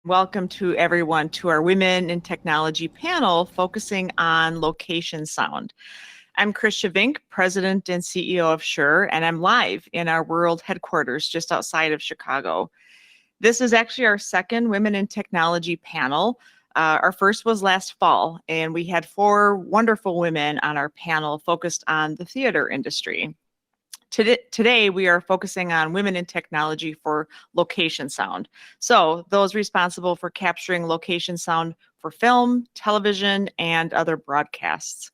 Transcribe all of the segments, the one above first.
Welcome to everyone to our Women in Technology panel focusing on location sound. I'm Christy Illius, President and CEO of Shure, and I'm live in our world headquarters just outside of Chicago. This is actually our second Women in Technology panel. Our first was last fall, and we had 4 wonderful women on our panel focused on the theater industry. Today, we are focusing on women in technology for location sound. So those responsible for capturing location sound for film, television, and other broadcasts.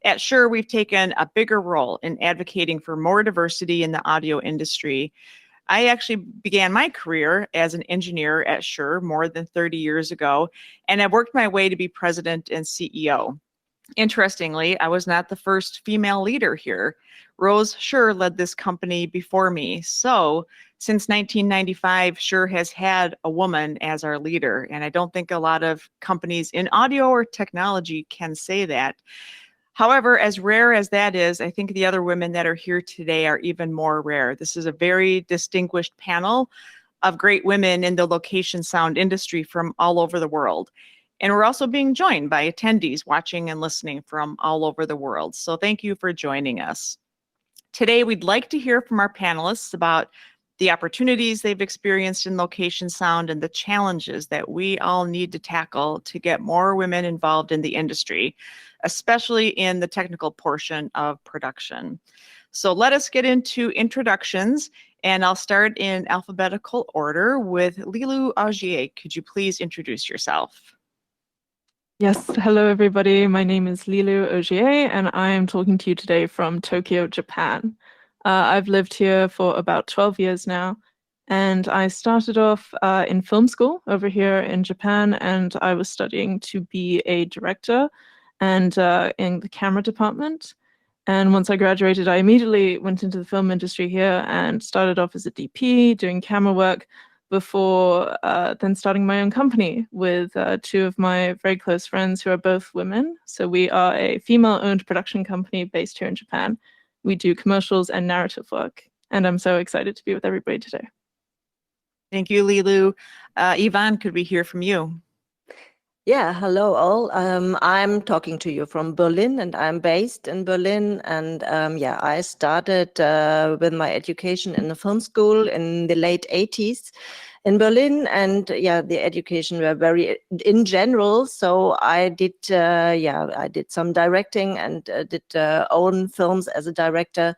At Shure, we've taken a bigger role in advocating for more diversity in the audio industry. I actually began my career as an engineer at Shure more than 30 years ago, and I've worked my way to be president and CEO. Interestingly, I was not the first female leader here. Rose Shure led this company before me. So since 1995, Shure has had a woman as our leader. And I don't think a lot of companies in audio or technology can say that. However, as rare as that is, I think the other women that are here today are even more rare. This is a very distinguished panel of great women in the location sound industry from all over the world. And we're also being joined by attendees watching and listening from all over the world. So thank you for joining us. Today, we'd like to hear from our panelists about the opportunities they've experienced in location sound and the challenges that we all need to tackle to get more women involved in the industry, especially in the technical portion of production. So let us get into introductions, and I'll start in alphabetical order with Lilou Augier. Could you please introduce yourself? Yes, hello everybody. My name is Lilou Augier and I am talking to you today from Tokyo, Japan. I've lived here for about 12 years now, and I started off in film school over here in Japan, and I was studying to be a director and in the camera department. And once I graduated, I immediately went into the film industry here and started off as a DP doing camera work, before then starting my own company with 2 of my very close friends who are both women. So we are a female-owned production company based here in Japan. We do commercials and narrative work, and I'm so excited to be with everybody today. Thank you, Lilou. Ivonne, could we hear from you? Yeah, hello all. I'm talking to you from Berlin, and I'm based in Berlin. And yeah, I started with my education in the film school in the late 80s in Berlin. And yeah, the education were very in general. So I did, I did some directing and did own films as a director.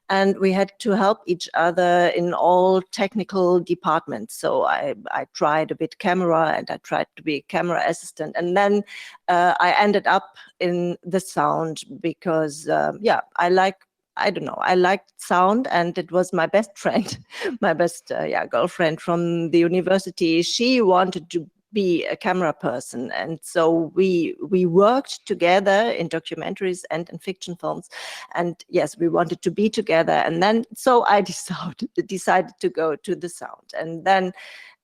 And we had to help each other in all technical departments. So I tried a bit camera, and I tried to be a camera assistant. And then I ended up in the sound because, I liked sound, and it was my best friend, my best girlfriend from the university. She wanted to be a camera person, and so we worked together in documentaries and in fiction films, and yes, we wanted to be together. And then so I decided to go to the sound, and then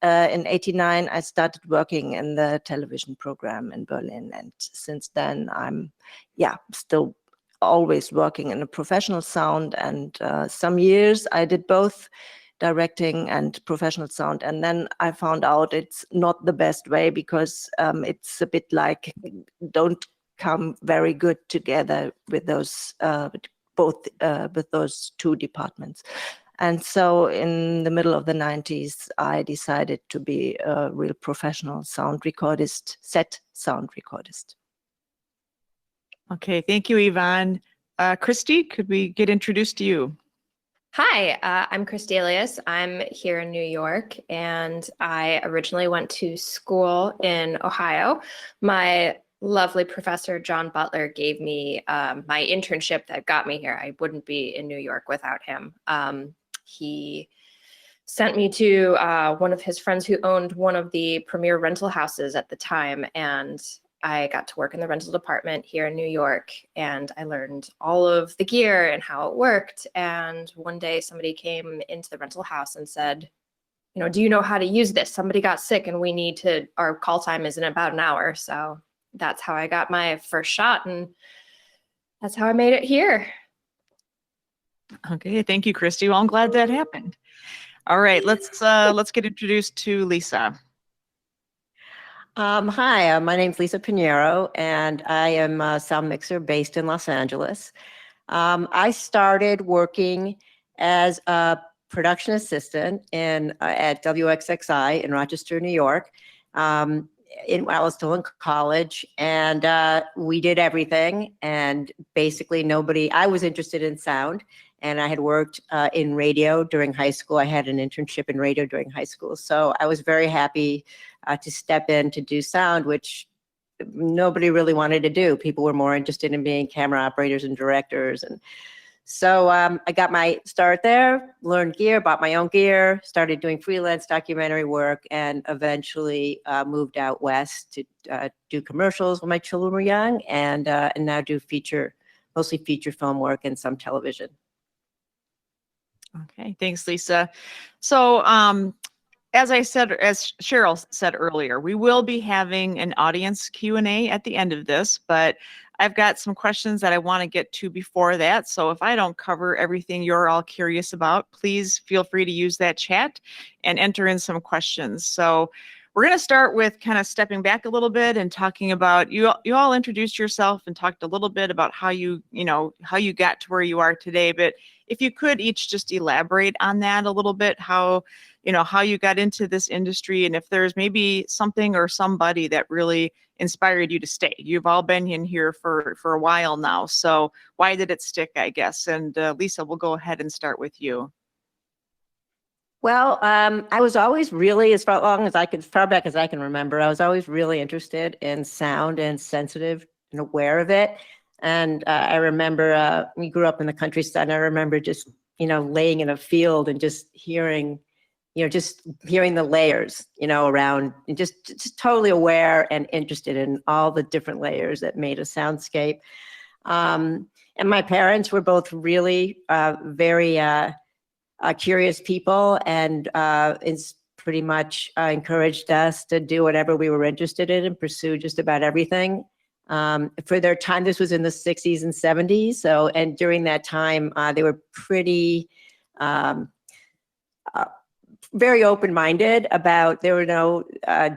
in '89 I started working in the television program in Berlin, and since then I'm still always working in a professional sound. And some years I did both directing and professional sound, and then I found out it's not the best way, because it's a bit like don't come very good together with those with those 2 departments. And so in the middle of the 90s, I decided to be a real professional sound recordist, set sound recordist. Okay, thank you, Ivonne. Christy, could we get introduced to you? Hi, I'm Christy Illius. I'm here in New York, and I originally went to school in Ohio. My lovely professor, John Butler, gave me my internship that got me here. I wouldn't be in New York without him. He sent me to one of his friends who owned one of the premier rental houses at the time, and I got to work in the rental department here in New York, and I learned all of the gear and how it worked. And one day somebody came into the rental house and said, do you know how to use this? Somebody got sick and our call time is in about an hour. So that's how I got my first shot, and that's how I made it here. Okay, thank you, Christy. Well, I'm glad that happened. All right, let's get introduced to Lisa. Hi, my name's Lisa Pinheiro, and I am a sound mixer based in Los Angeles. I started working as a production assistant at WXXI in Rochester, New York, when I was still in college, and we did everything. And basically, I was interested in sound, and I had worked in radio during high school. I had an internship in radio during high school, so I was very happy to step in to do sound, which nobody really wanted to do. People were more interested in being camera operators and directors. And so I got my start there, learned gear, bought my own gear, started doing freelance documentary work, and eventually moved out west to do commercials when my children were young, and now do mostly feature film work and some television. Okay, thanks, Lisa. So, as Cheryl said earlier, we will be having an audience Q&A at the end of this, but I've got some questions that I want to get to before that. So if I don't cover everything you're all curious about, please feel free to use that chat and enter in some questions. So we're going to start with kind of stepping back a little bit and talking about, you all introduced yourself and talked a little bit about how you got to where you are today. But if you could each just elaborate on that a little bit, how you got into this industry, and if there's maybe something or somebody that really inspired you to stay. You've all been in here for a while now, so why did it stick, I guess? And Lisa, we'll go ahead and start with you. Well, I was always really, as far back as I can remember, I was always really interested in sound and sensitive and aware of it. And I remember we grew up in the countryside, and I remember just, laying in a field and just hearing the layers, around, and just totally aware and interested in all the different layers that made a soundscape. And my parents were both really very curious people, and it's pretty much encouraged us to do whatever we were interested in and pursue just about everything. For their time, this was in the 60s and 70s. So, and during that time, they were pretty very open-minded there were no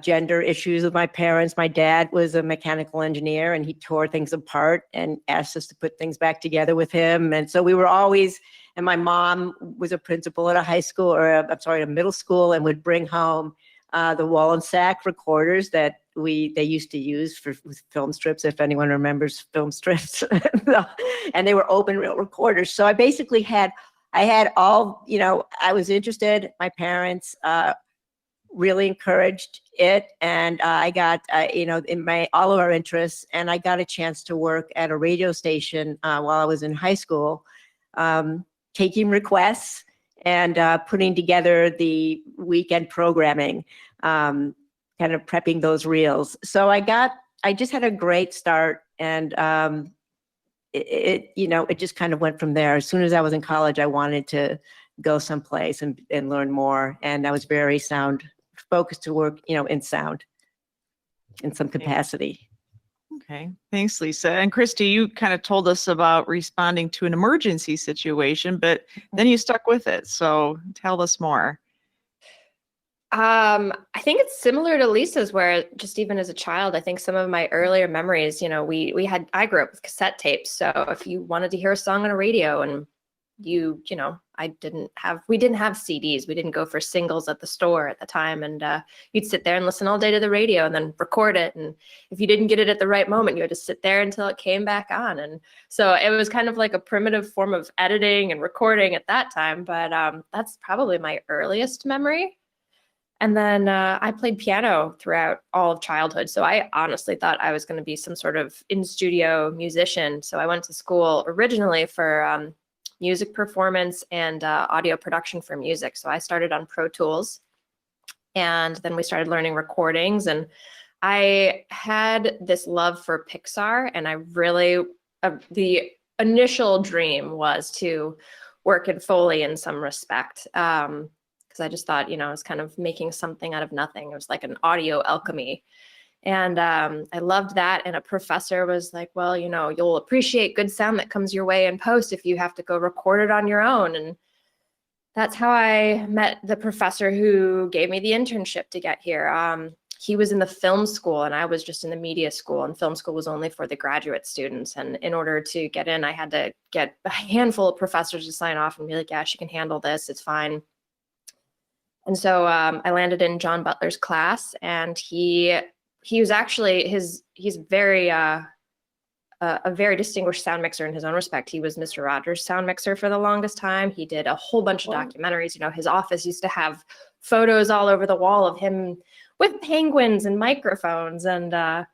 gender issues with my parents. My dad was a mechanical engineer, and he tore things apart and asked us to put things back together with him. And so we were always, and my mom was a principal at a middle school, and would bring home the Wall and Sack recorders that they used to use for film strips, if anyone remembers film strips. And they were open reel recorders. So I basically had all, I was interested. My parents really encouraged it, and I got, all of our interests, and I got a chance to work at a radio station while I was in high school, taking requests and putting together the weekend programming, kind of prepping those reels. So I just had a great start, and it just kind of went from there. As soon as I was in college, I wanted to go someplace and learn more. And I was very sound focused to work, in sound in some capacity. Okay, thanks, Lisa. And Christy, you kind of told us about responding to an emergency situation, but then you stuck with it. So tell us more. I think it's similar to Lisa's, where just even as a child, I think some of my earlier memories, I grew up with cassette tapes. So if you wanted to hear a song on a radio, and we didn't have CDs. We didn't go for singles at the store at the time. And you'd sit there and listen all day to the radio and then record it. And if you didn't get it at the right moment, you had to sit there until it came back on. And so it was kind of like a primitive form of editing and recording at that time. But that's probably my earliest memory. And then I played piano throughout all of childhood. So I honestly thought I was going to be some sort of in-studio musician. So I went to school originally for music performance and audio production for music. So I started on Pro Tools, and then we started learning recordings. And I had this love for Pixar, and I really, the initial dream was to work in Foley in some respect. Because I just thought, I was kind of making something out of nothing. It was like an audio alchemy. And I loved that. And a professor was like, well, you'll appreciate good sound that comes your way in post if you have to go record it on your own. And that's how I met the professor who gave me the internship to get here. he was in the film school and I was just in the media school, and film school was only for the graduate students. And in order to get in, I had to get a handful of professors to sign off and be like, yeah, she can handle this, it's fine. And so I landed in John Butler's class, and he was actually he's very a very distinguished sound mixer in his own respect. He was Mr. Rogers' sound mixer for the longest time. He did a whole bunch of documentaries. You know, his office used to have photos all over the wall of him with penguins and microphones. And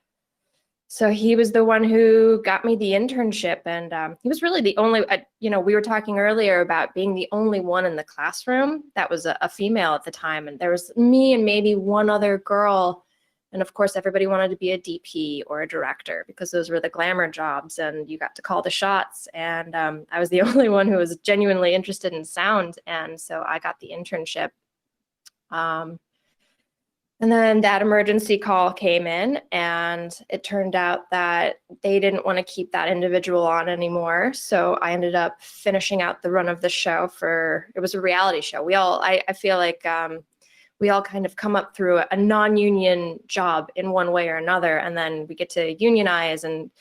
so he was the one who got me the internship. And he was really the only, you know, we were talking earlier about being the only one in the classroom that was a female at the time. And there was me and maybe one other girl. And of course, everybody wanted to be a DP or a director because those were the glamour jobs and you got to call the shots. And I was the only one who was genuinely interested in sound. And so I got the internship. And then that emergency call came in, and it turned out that they didn't want to keep that individual on anymore. So I ended up finishing out the run of the show it was a reality show. I feel like we all kind of come up through a non-union job in one way or another, and then we get to unionize. And,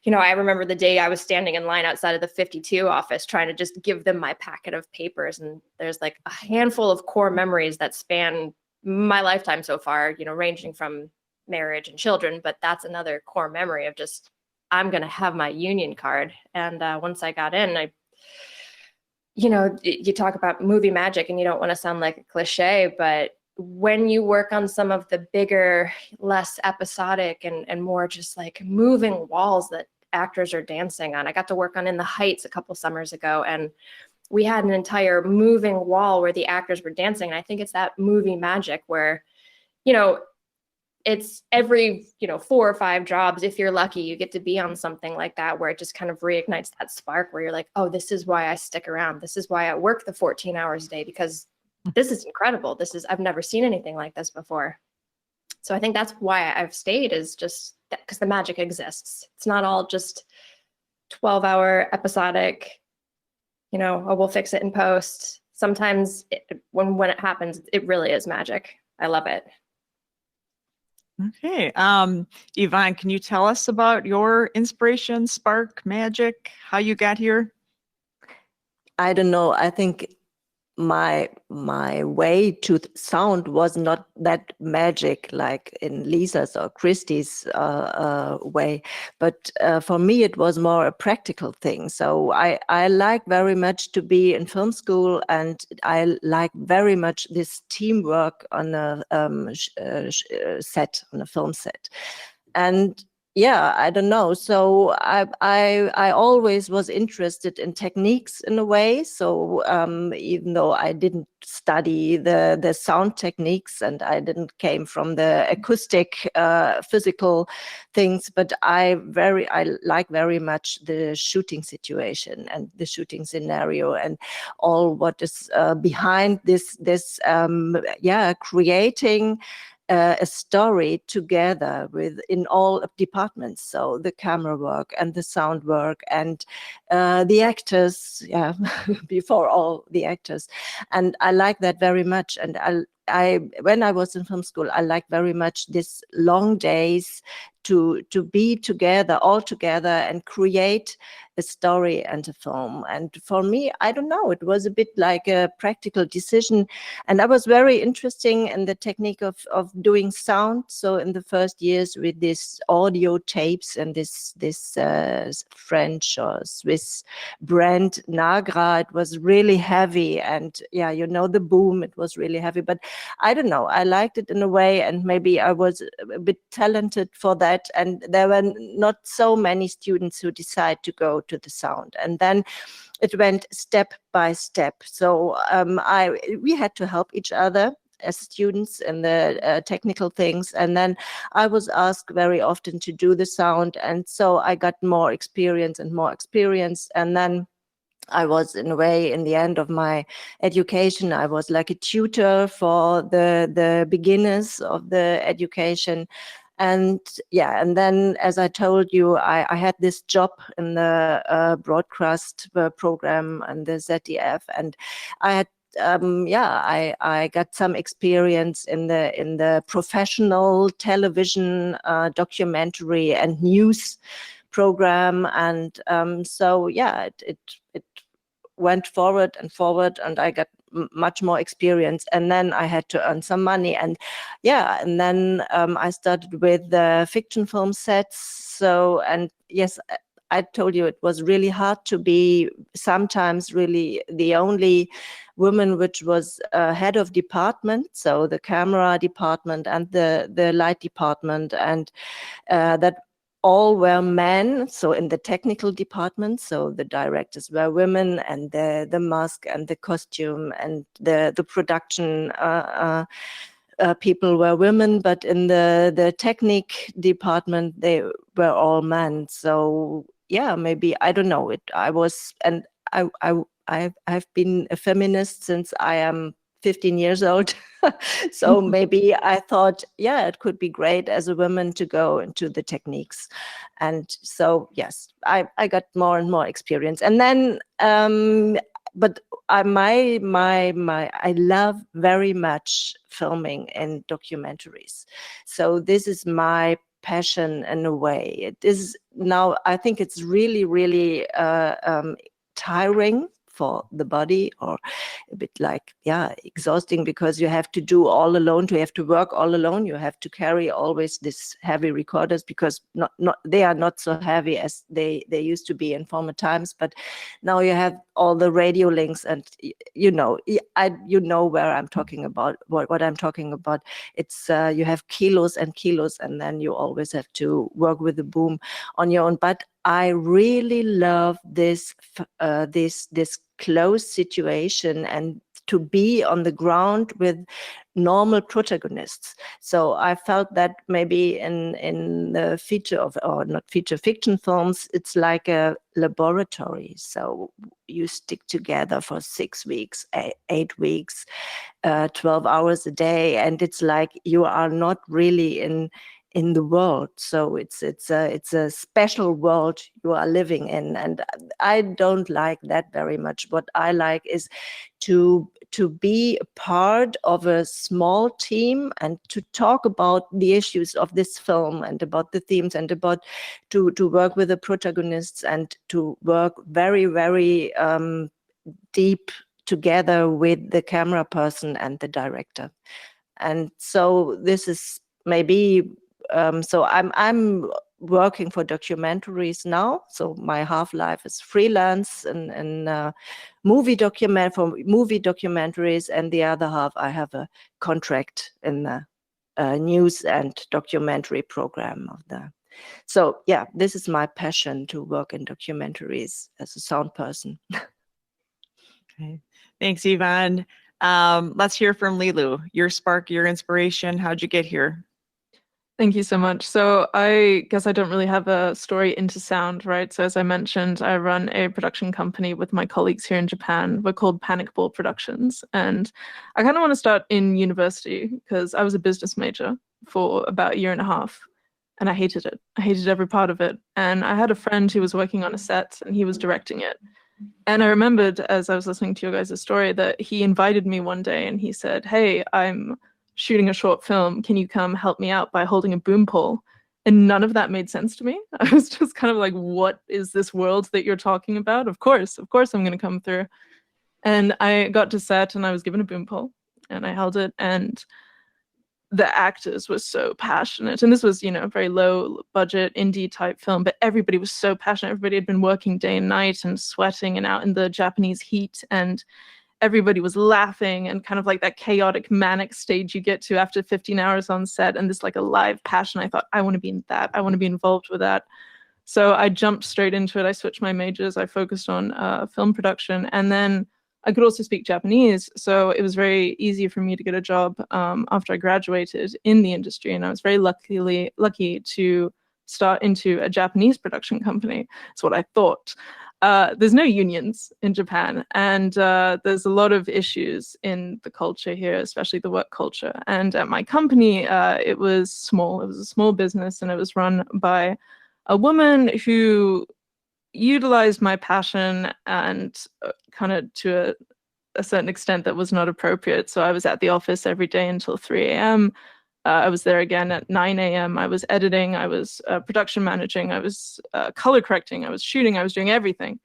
you know, I remember the day I was standing in line outside of the 52 office trying to just give them my packet of papers. And there's like a handful of core memories that span my lifetime so far, you know, ranging from marriage and children, but that's another core memory of just, I'm going to have my union card. And once I got in, you know, you talk about movie magic and you don't want to sound like a cliche, but when you work on some of the bigger, less episodic and more just like moving walls that actors are dancing on, I got to work on In the Heights a couple summers ago, and we had an entire moving wall where the actors were dancing. And I think it's that movie magic where, you know, it's every, you know, 4 or 5 jobs, if you're lucky, you get to be on something like that where it just kind of reignites that spark where you're like, oh, this is why I stick around. This is why I work the 14 hours a day, because this is incredible. I've never seen anything like this before. So I think that's why I've stayed, is just because the magic exists. It's not all just 12-hour episodic, you know, oh, we'll fix it in post. Sometimes when it happens, it really is magic. I love it. Okay. Ivonne, can you tell us about your inspiration, spark, magic, how you got here? I don't know. I think my way to sound was not that magic like in Lisa's or Christy's way, but for me it was more a practical thing. So I like very much to be in film school, and I like very much this teamwork on a set, on a film set. And yeah, I don't know. So I always was interested in techniques in a way. So even though I didn't study the sound techniques and I didn't came from the acoustic physical things, but I like very much the shooting situation and the shooting scenario and all what is behind this creating a story together in all departments. So the camera work and the sound work and the actors, before all the actors. And I like that very much. And I when I was in film school, I liked very much this long days to be together, all together, and create a story and a film. And for me, I don't know, it was a bit like a practical decision. And I was very interesting in the technique of doing sound. So in the first years with this audio tapes and this French or Swiss brand Nagra, it was really heavy. And yeah, you know, the boom, it was really heavy. But I don't know, I liked it in a way, and maybe I was a bit talented for that. And there were not so many students who decide to go to the sound. And then it went step by step. So we had to help each other as students in the technical things. And then I was asked very often to do the sound. And so I got more experience. And then I was, in a way, in the end of my education, I was like a tutor for the beginners of the education. And yeah, and then, as I told you, I had this job in the broadcast program and the ZDF, and I had I got some experience in the professional television, documentary and news program, and it went forward and forward, and I got much more experience. And then I had to earn some money, and then I started with the fiction film sets. So, and yes, I told you it was really hard to be sometimes really the only woman which was head of department, so the camera department and the light department, and that all were men. So in the technical department, so the directors were women, and the mask and the costume and the production people were women, but in the technique department they were all men. So yeah, maybe, I don't know, I've been a feminist since I am 15 years old. So maybe I thought, yeah, it could be great as a woman to go into the techniques. And so, yes, I got more and more experience. And then, but I love very much filming and documentaries. So this is my passion in a way. It is now, I think it's really, really tiring for the body, or a bit like, exhausting, because you have to do all alone, you have to work all alone, you have to carry always this heavy recorders, because they are not so heavy as they used to be in former times, but now you have all the radio links, and you know where I'm talking about, what I'm talking about. It's you have kilos and kilos, and then you always have to work with the boom on your own. But I really love this close situation, and to be on the ground with normal protagonists. So I felt that maybe in the fiction films, it's like a laboratory. So you stick together for 6 weeks, 8 weeks, 12 hours a day, and it's like you are not really in the world. So it's a special world you are living in, and I don't like that very much. What I like is to be a part of a small team and to talk about the issues of this film and about the themes, and about to work with the protagonists, and to work very, very deep together with the camera person and the director. And so this is maybe so I'm working for documentaries now. So my half-life is freelance and movie documentaries, and the other half I have a contract in the news and documentary program of the. So yeah, this is my passion, to work in documentaries as a sound person. Okay. Thanks, Ivonne. Let's hear from Lilou. Your spark, your inspiration. How'd you get here? Thank you so much. So I guess I don't really have a story into sound, right? So as I mentioned, I run a production company with my colleagues here in Japan. We're called Panic Ball Productions. And I kind of want to start in university, because I was a business major for about a year and a half. And I hated it. I hated every part of it. And I had a friend who was working on a set, and he was directing it. And I remembered, as I was listening to your guys' story, that he invited me one day and he said, "Hey, I'm shooting a short film. Can you come help me out by holding a boom pole?" And none of that made sense to me. I was just kind of like, what is this world that you're talking about? Of course I'm going to come through. And I got to set, and I was given a boom pole, and I held it, and the actors were so passionate. And this was, a very low budget indie type film, but everybody was so passionate. Everybody had been working day and night and sweating and out in the Japanese heat, and everybody was laughing, and kind of like that chaotic manic stage you get to after 15 hours on set, and this like a live passion. I thought, I want to be in that. I want to be involved with that. So I jumped straight into it. I switched my majors. I focused on film production, and then I could also speak Japanese, so it was very easy for me to get a job after I graduated in the industry. And I was very lucky to start into a Japanese production company. That's what I thought. There's no unions in Japan, and there's a lot of issues in the culture here, especially the work culture. And at my company, it was small. It was a small business, and it was run by a woman who utilized my passion and kind of to a certain extent that was not appropriate. So I was at the office every day until 3 a.m. I was there again at 9 a.m. I was editing, I was production managing, I was color correcting, I was shooting, I was doing everything,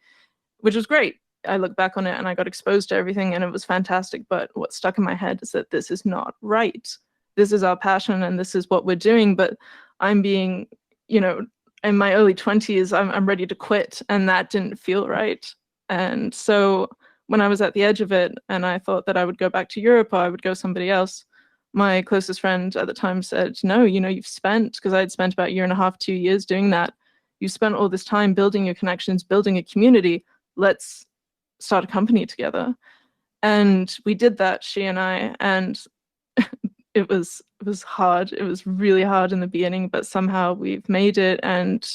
which was great. I look back on it and I got exposed to everything and it was fantastic. But what stuck in my head is that this is not right. This is our passion and this is what we're doing. But I'm being, you know, in my early 20s, I'm ready to quit, and that didn't feel right. And so when I was at the edge of it and I thought that I would go back to Europe or I would go somebody else, my closest friend at the time said, no, you know, you've spent, because I'd spent about 1.5 years, 2 years doing that. You spent all this time building your connections, building a community. Let's start a company together. And we did that, she and I, and it was hard. It was really hard in the beginning, but somehow we've made it, and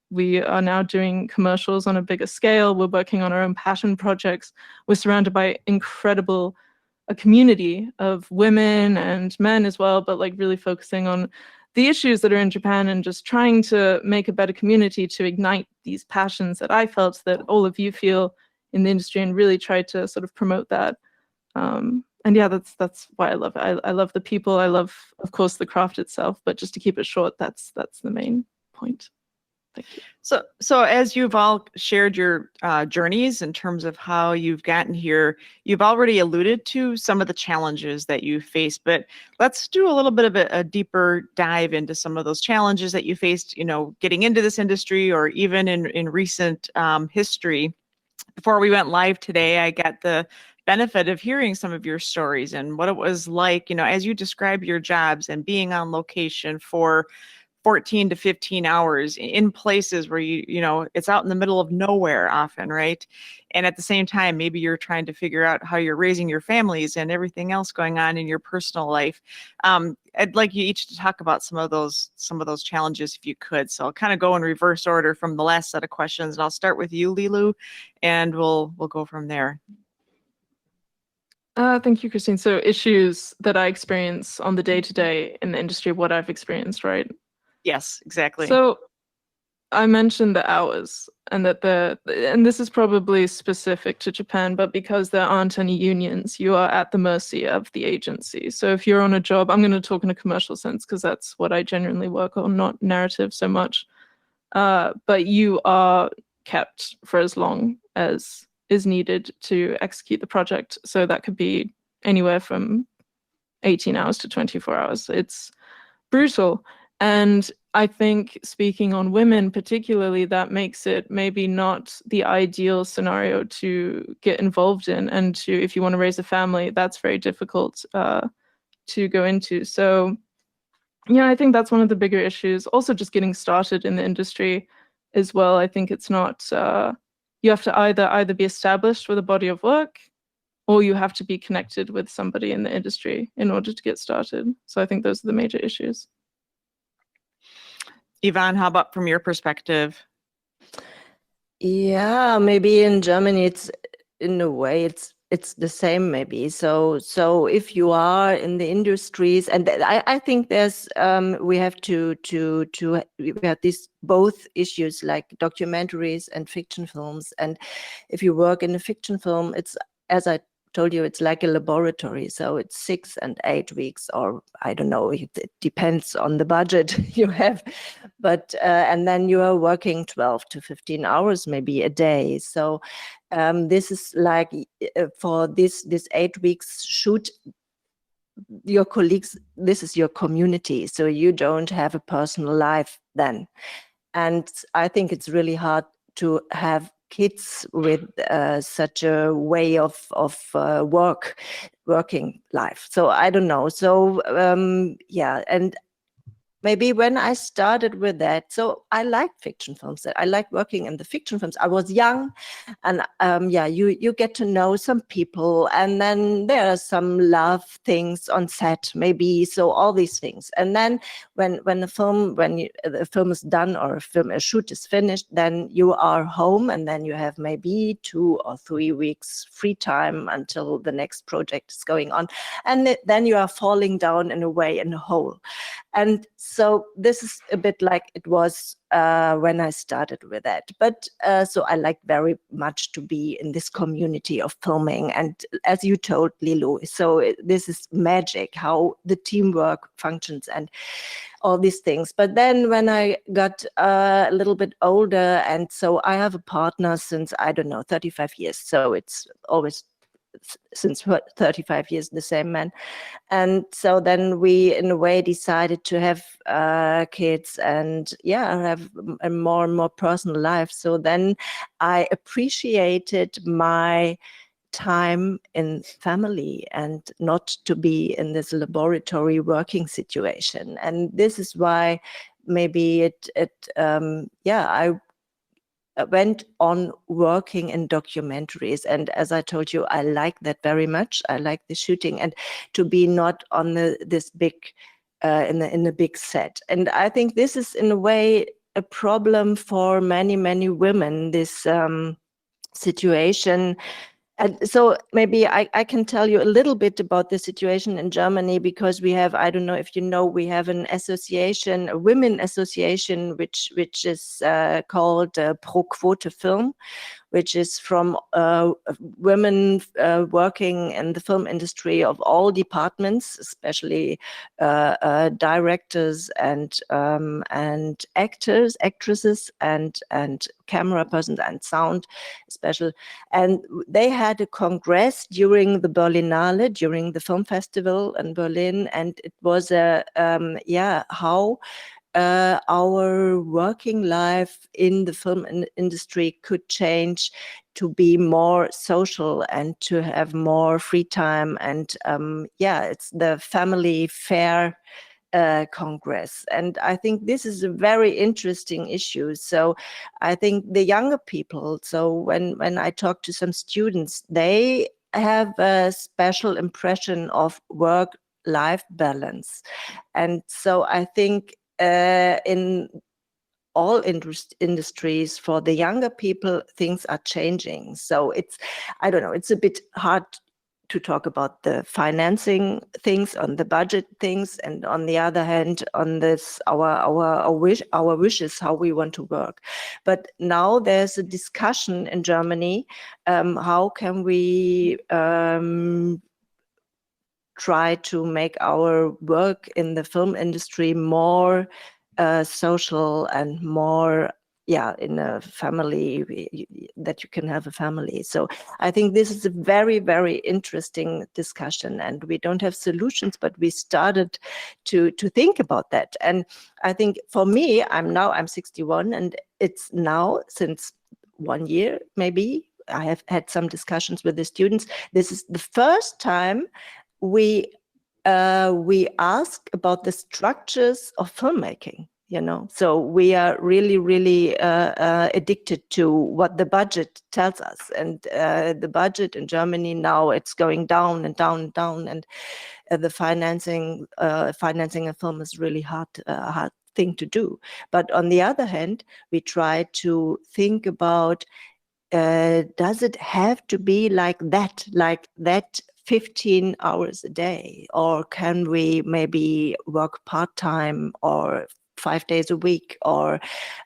we are now doing commercials on a bigger scale. We're working on our own passion projects. We're surrounded by a community of women and men as well, but like really focusing on the issues that are in Japan and just trying to make a better community to ignite these passions that I felt that all of you feel in the industry, and really try to sort of promote that. And yeah, that's why I love it. I love the people. I love, of course, the craft itself, but just to keep it short, that's the main point. Thank you. So as you've all shared your journeys in terms of how you've gotten here, you've already alluded to some of the challenges that you faced, but let's do a little bit of a deeper dive into some of those challenges that you faced, you know, getting into this industry or even in recent history. Before we went live today, I got the benefit of hearing some of your stories and what it was like, you know, as you describe your jobs and being on location for 14 to 15 hours in places where you know, it's out in the middle of nowhere often, right? And at the same time, maybe you're trying to figure out how you're raising your families and everything else going on in your personal life. I'd like you each to talk about some of those challenges if you could. So I'll kind of go in reverse order from the last set of questions, and I'll start with you, Lilou, and we'll go from there. Thank you, Christine. So issues that I experience on the day-to-day in the industry, what I've experienced, right? Yes, exactly. So I mentioned the hours, and that and this is probably specific to Japan, but because there aren't any unions, you are at the mercy of the agency. So if you're on a job, I'm going to talk in a commercial sense because that's what I genuinely work on, not narrative so much. But you are kept for as long as is needed to execute the project. So that could be anywhere from 18 hours to 24 hours. It's brutal. And I think, speaking on women particularly, that makes it maybe not the ideal scenario to get involved in. And if you want to raise a family, that's very difficult to go into. So yeah, I think that's one of the bigger issues. Also just getting started in the industry as well. I think it's not, you have to either be established with a body of work, or you have to be connected with somebody in the industry in order to get started. So I think those are the major issues. Ivonne, how about from your perspective? Yeah, maybe in Germany, it's in a way it's the same maybe. So if you are in the industries, and I think there's we have we have these both issues like documentaries and fiction films. And if you work in a fiction film, it's, as I told you, it's like a laboratory. So it's 6 and 8 weeks, or I don't know, it depends on the budget you have. But and then you are working 12 to 15 hours maybe a day. So this is like for this 8 weeks shoot, your colleagues, this is your community. So you don't have a personal life then. And I think it's really hard to have kids with such a way of working life. So I don't know. So yeah, and maybe when I started with that, so I like fiction films. I like working in the fiction films. I was young, and yeah, you get to know some people, and then there are some love things on set, maybe. So all these things, and then when the film is done, or a shoot is finished, then you are home, and then you have maybe 2 or 3 weeks free time until the next project is going on, and then you are falling down in a way in a hole. And so this is a bit like it was when I started with that. But so I like very much to be in this community of filming. And as you told, Lilou, so this is magic, how the teamwork functions and all these things. But then when I got a little bit older, and so I have a partner since, I don't know, 35 years. So it's always since 35 years, the same man. And so then we, in a way, decided to have kids and have a more and more personal life. So then I appreciated my time in family and not to be in this laboratory working situation. And this is why maybe I went on working in documentaries. And as I told you, I like that very much. I like the shooting and to be not on this big, in a big set. And I think this is in a way a problem for many, many women, this situation. And so maybe I can tell you a little bit about the situation in Germany, because we have, I don't know if you know, we have an association, a women association, which is called Pro Quote Film, which is from women working in the film industry of all departments, especially directors and actors, actresses, and camera persons and sound special. And they had a congress during the Berlinale, during the film festival in Berlin, and it was how our working life in the film industry could change to be more social and to have more free time. And it's the family fair Congress. And I think this is a very interesting issue. So I think the younger people, so when I talk to some students, they have a special impression of work-life balance. And so I think in all industries, for the younger people, things are changing. So it's, I don't know, it's a bit hard to talk about the financing things, on the budget things, and on the other hand, on this our wishes, how we want to work. But now there's a discussion in Germany, how can we try to make our work in the film industry more social and more in a family, that you can have a family. So I think this is a very, very interesting discussion, and we don't have solutions, but we started to think about that. And I think for me, I'm 61, and it's now since 1 year, maybe, I have had some discussions with the students. This is the first time we ask about the structures of filmmaking. So we are really, really addicted to what the budget tells us, and the budget in Germany now, it's going down and down and down, and the financing a film is really hard thing to do. But on the other hand, we try to think about, does it have to be like that 15 hours a day, or can we maybe work part-time or 5 days a week, or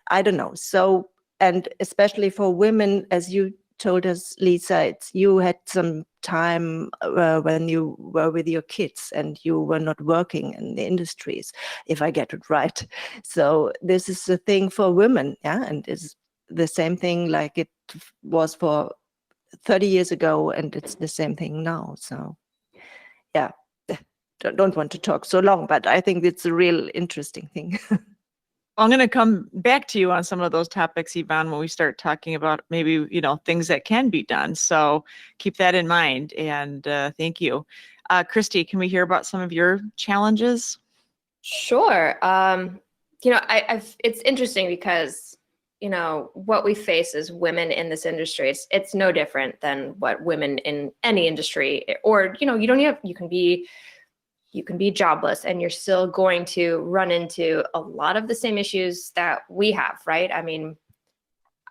I don't know. So, and especially for women, as you told us, Lisa, you had some time when you were with your kids and you were not working in the industries, if I get it right. So this is a thing for women, and it's the same thing like it was for 30 years ago, and it's the same thing now. So don't want to talk so long, but I think it's a real interesting thing. I'm going to come back to you on some of those topics, Ivonne, when we start talking about maybe, things that can be done. So keep that in mind. And thank you. Christy, can we hear about some of your challenges? Sure. It's interesting because, what we face as women in this industry, it's no different than what women in any industry, or, you can be jobless and you're still going to run into a lot of the same issues that we have, right? I mean,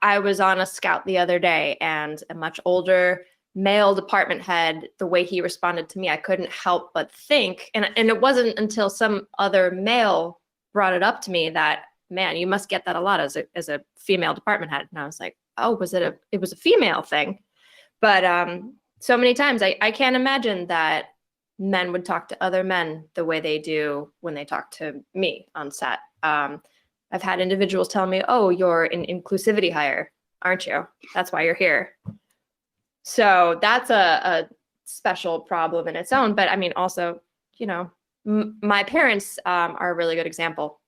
I was on a scout the other day, and a much older male department head, the way he responded to me, I couldn't help but think, and it wasn't until some other male brought it up to me that, man, you must get that a lot as a female department head. And I was like, oh, it was a female thing. But so many times I can't imagine that men would talk to other men the way they do when they talk to me on set. I've had individuals tell me, oh, you're an inclusivity hire, aren't you? That's why you're here. So that's a special problem in its own. But I mean, also, you know, my parents are a really good example.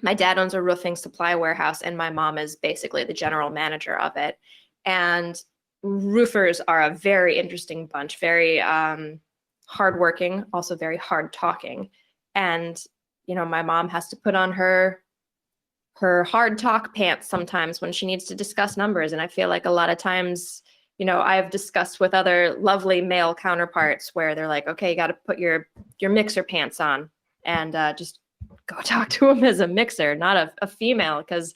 My dad owns a roofing supply warehouse, and my mom is basically the general manager of it. And roofers are a very interesting bunch, very hardworking, also very hard talking. And, you know, my mom has to put on her hard talk pants sometimes when she needs to discuss numbers. And I feel like a lot of times, you know, I've discussed with other lovely male counterparts where they're like, okay, you got to put your mixer pants on and just go talk to him as a mixer, not a female, because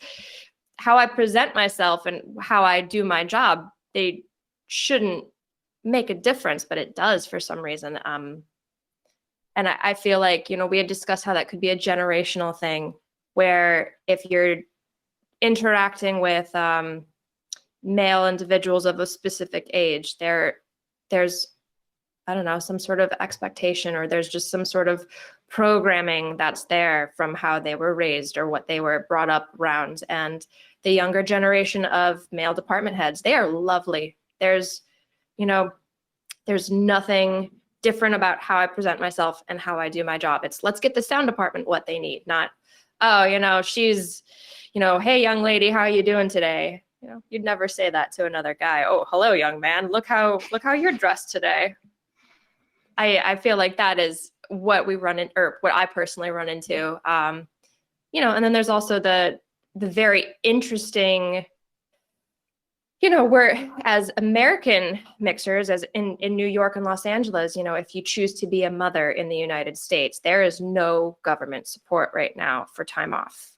how I present myself and how I do my job, they shouldn't make a difference, but it does for some reason. And I feel like, you know, we had discussed how that could be a generational thing, where if you're interacting with male individuals of a specific age, there's, I don't know, some sort of expectation, or there's just some sort of programming that's there from how they were raised or what they were brought up around. And the younger generation of male department heads, they are lovely. There's, you know, there's nothing different about how I present myself and how I do my job. It's let's get the sound department what they need, not, oh, you know, she's, you know, hey, young lady, how are you doing today? You know, you'd never say that to another guy. Oh, hello, young man. Look how you're dressed today. I feel like that is what we run in, or what I personally run into. You know, and then there's also the very interesting, you know, we're, as American mixers, as in New York and Los Angeles, you know, if you choose to be a mother in the United States, there is no government support right now for time off.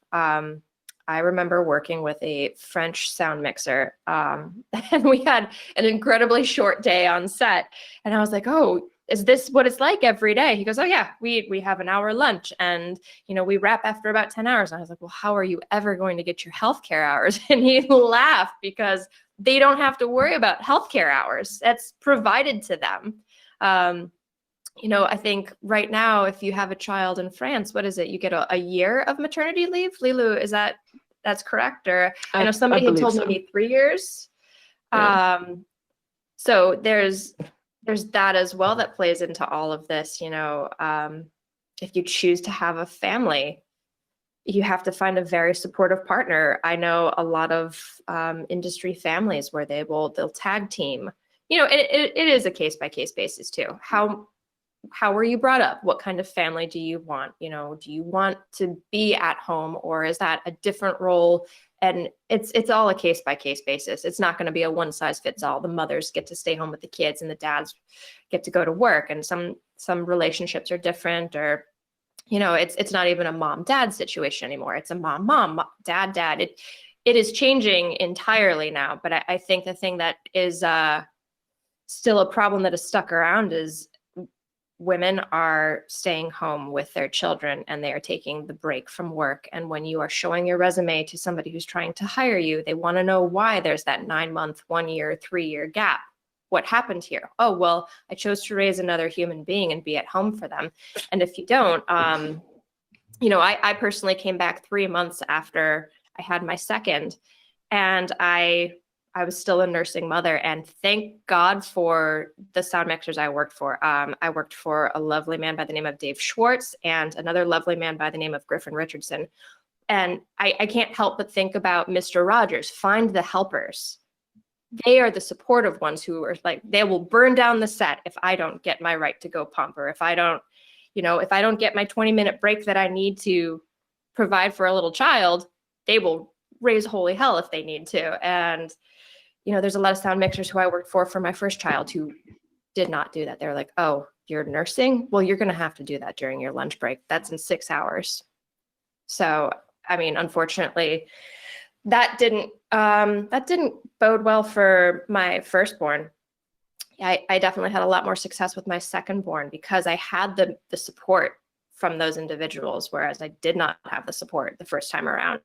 I remember working with a French sound mixer, and we had an incredibly short day on set. And I was like, oh, is this what it's like every day? He goes, oh yeah, we have an hour lunch, and, you know, we wrap after about 10 hours. And I was like, well, how are you ever going to get your healthcare hours? And he laughed, because they don't have to worry about healthcare hours. That's provided to them. You know, I think right now, if you have a child in France, what is it? You get a year of maternity leave. Lilou, that's correct? Or I know somebody had told me 3 years. Yeah. So there's that as well that plays into all of this. You know, if you choose to have a family, you have to find a very supportive partner. I know a lot of industry families where they'll tag team. You know, it is a case by case basis too. How were you brought up? What kind of family do you want? You know, do you want to be at home, or is that a different role? And it's all a case by case basis. It's not going to be a one size fits all. The mothers get to stay home with the kids and the dads get to go to work. And some relationships are different, or, you know, it's not even a mom-dad situation anymore. It's a mom, dad. It is changing entirely now. But I think the thing that is still a problem that is stuck around is women are staying home with their children, and they are taking the break from work. And when you are showing your resume to somebody who's trying to hire you, they want to know why there's that 9 month, 1 year, 3 year gap. What happened here? Oh, well, I chose to raise another human being and be at home for them. And if you don't, you know, I personally came back 3 months after I had my second, and I was still a nursing mother, and thank God for the sound mixers I worked for. I worked for a lovely man by the name of Dave Schwartz and another lovely man by the name of Griffin Richardson. And I can't help but think about Mr. Rogers. Find the helpers. They are the supportive ones who are like, they will burn down the set if I don't get my right to go pump, or if I don't, you know, if I don't get my 20-minute break that I need to provide for a little child, they will raise holy hell if they need to. And you know, there's a lot of sound mixers who I worked for my first child who did not do that. They're like, oh, you're nursing? Well, you're going to have to do that during your lunch break. That's in 6 hours. So, I mean, unfortunately, that didn't bode well for my firstborn. I definitely had a lot more success with my second born because I had the support from those individuals, whereas I did not have the support the first time around.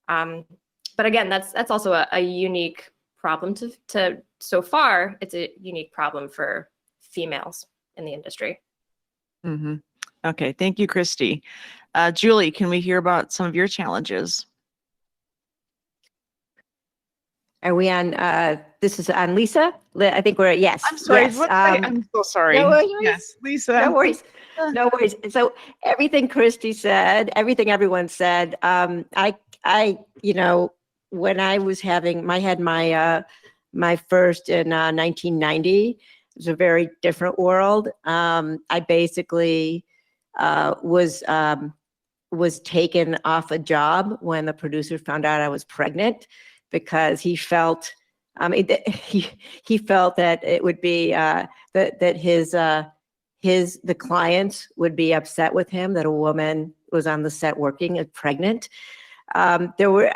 But again, that's also a unique problem to so far. It's a unique problem for females in the industry. Mm-hmm. Okay, thank you, Christy. Julie, can we hear about some of your challenges? Are we on, this is on Lisa? I think we're, yes. I'm sorry. Yes. I'm so sorry. No worries. Yes, Lisa. No worries. No worries. So everything Christy said, everything everyone said, you know, when I was having, I had my first in 1990, it was a very different world. I basically was taken off a job when the producer found out I was pregnant, because he felt he felt that it would be that the clients would be upset with him that a woman was on the set working and pregnant. There were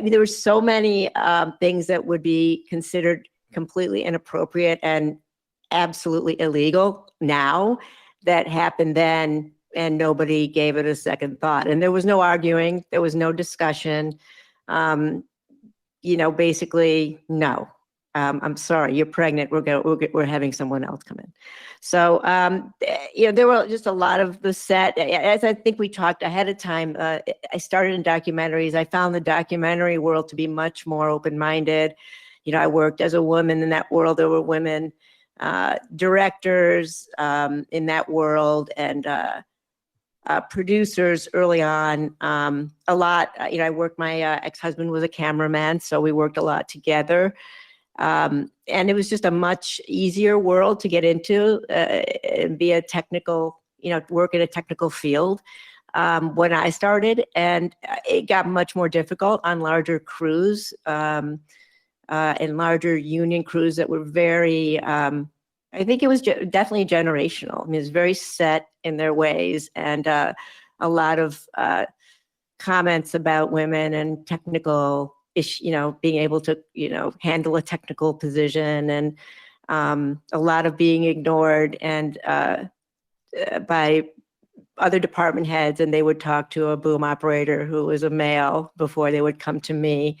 there were so many things that would be considered completely inappropriate and absolutely illegal now that happened then, and nobody gave it a second thought. And there was no arguing, there was no discussion. You know, basically, no. I'm sorry, you're pregnant. We're having someone else come in. So, you know, there were just a lot of the set. As I think we talked ahead of time, I started in documentaries. I found the documentary world to be much more open-minded. You know, I worked as a woman in that world. There were women directors in that world, and producers early on, a lot. You know, I worked, my ex-husband was a cameraman, so we worked a lot together. And it was just a much easier world to get into and be a technical, you know, work in a technical field when I started. And it got much more difficult on larger crews and larger union crews that were very, I think it was definitely generational. I mean, it's very set in their ways, and a lot of comments about women and technical you know, being able to, you know, handle a technical position, and a lot of being ignored and by other department heads, and they would talk to a boom operator who was a male before they would come to me.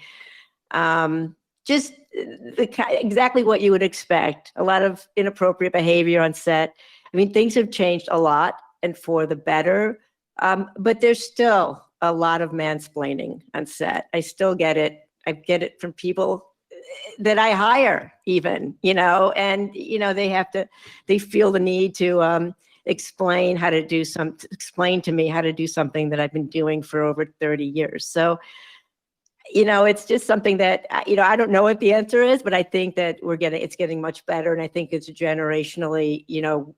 Just exactly what you would expect. A lot of inappropriate behavior on set. I mean, things have changed a lot and for the better, but there's still a lot of mansplaining on set. I still get it. I get it from people that I hire even, you know, and, you know, they feel the need to explain to me how to do something that I've been doing for over 30 years. So, you know, it's just something that, you know, I don't know what the answer is, but I think that it's getting much better. And I think it's generationally, you know,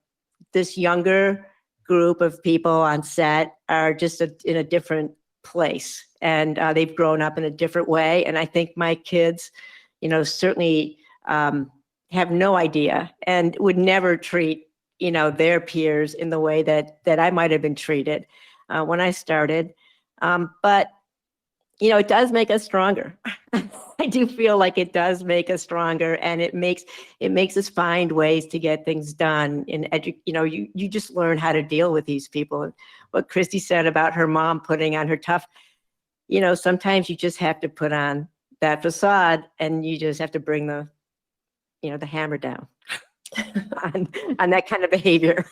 this younger group of people on set are just in a different place, and they've grown up in a different way. And I think my kids, you know, certainly have no idea and would never treat, you know, their peers in the way that I might have been treated when I started. But you know, it does make us stronger. I do feel like it does make us stronger, and it makes us find ways to get things done. You know, you just learn how to deal with these people. What Christy said about her mom putting on her tough, you know, sometimes you just have to put on that facade, and you just have to bring the, you know, the hammer down on that kind of behavior.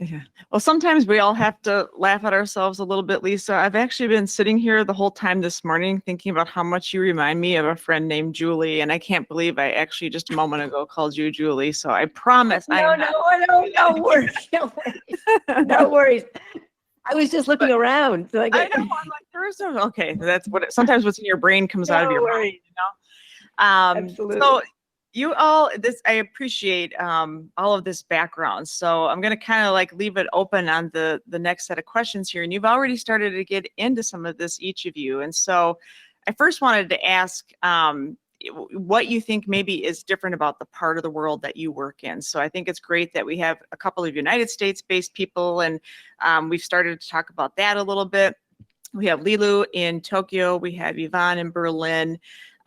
Yeah. Well, sometimes we all have to laugh at ourselves a little bit, Lisa. I've actually been sitting here the whole time this morning thinking about how much you remind me of a friend named Julie, and I can't believe I actually just a moment ago called you Julie. So I promise. No worries. No worries. I was just looking around. So I know. I'm like, there's no. Okay, that's what. Sometimes what's in your brain comes out of your mouth. You know. Absolutely. So you all, I appreciate all of this background. So I'm going to kind of like leave it open on the next set of questions here. And you've already started to get into some of this, each of you. And so I first wanted to ask what you think maybe is different about the part of the world that you work in. So I think it's great that we have a couple of United States-based people, and we've started to talk about that a little bit. We have Lilou in Tokyo. We have Ivonne in Berlin.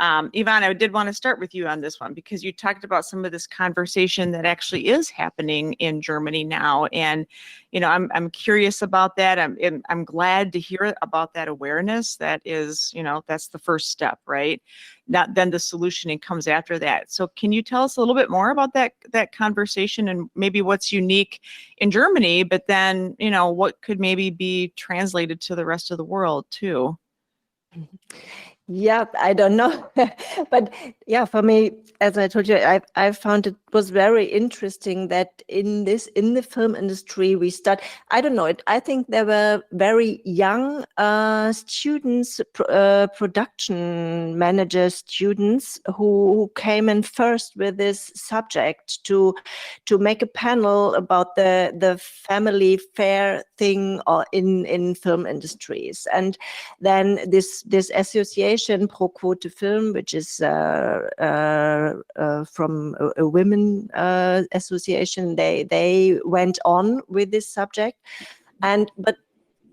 Ivonne, I did want to start with you on this one because you talked about some of this conversation that actually is happening in Germany now, and I'm curious about that. I'm glad to hear about that awareness. That is, that's the first step, right? Not then the solutioning comes after that. So, can you tell us a little bit more about that conversation and maybe what's unique in Germany, but then what could maybe be translated to the rest of the world too? Yeah, I don't know. But yeah, for me, as I told you, I found it was very interesting that in the film industry, we start, I don't know, I think there were very young students, production manager students who came in first with this subject to make a panel about the family fair thing or in film industries. And then this association Pro Quote Film, which is from a women association, they went on with this subject, but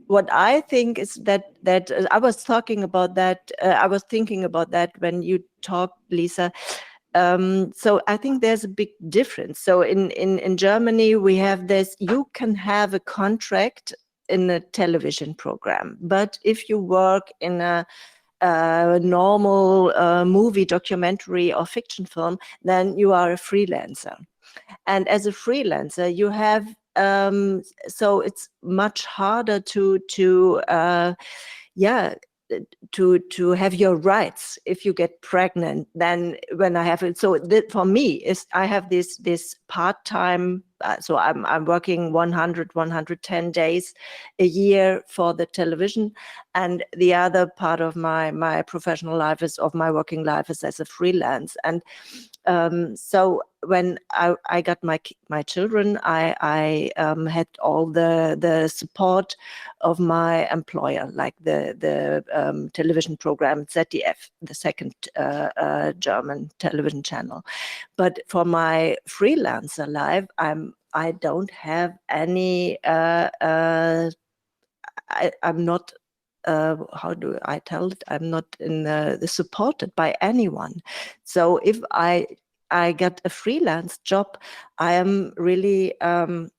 what I think is that I was talking about that. I was thinking about that when you talked, Lisa. So I think there's a big difference. So in Germany, we have this: you can have a contract in a television program, but if you work in a normal movie, documentary, or fiction film, then you are a freelancer. And as a freelancer, you have so it's much harder to have your rights if you get pregnant than when I have it. So for me, is I have this part-time. So I'm working 110 days a year for the television, and the other part of my professional life of my working life is as a freelance. And so when I got my children, I had all the support of my employer, like the television program ZDF, the second German television channel. But for my freelancer life, I don't have any. I'm not. How do I tell it? I'm not supported by anyone. So if I get a freelance job, I am really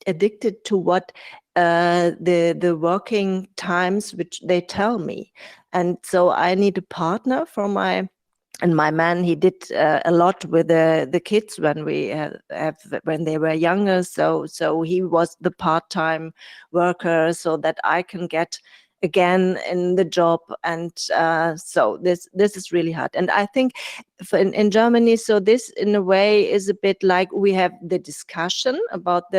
addicted to what the working times which they tell me, and so I need a partner for my. And my man, he did a lot with the kids when when they were younger. So he was the part-time worker, so that I can get again in the job. And so this is really hard. And I think in Germany, so this in a way is a bit like we have the discussion about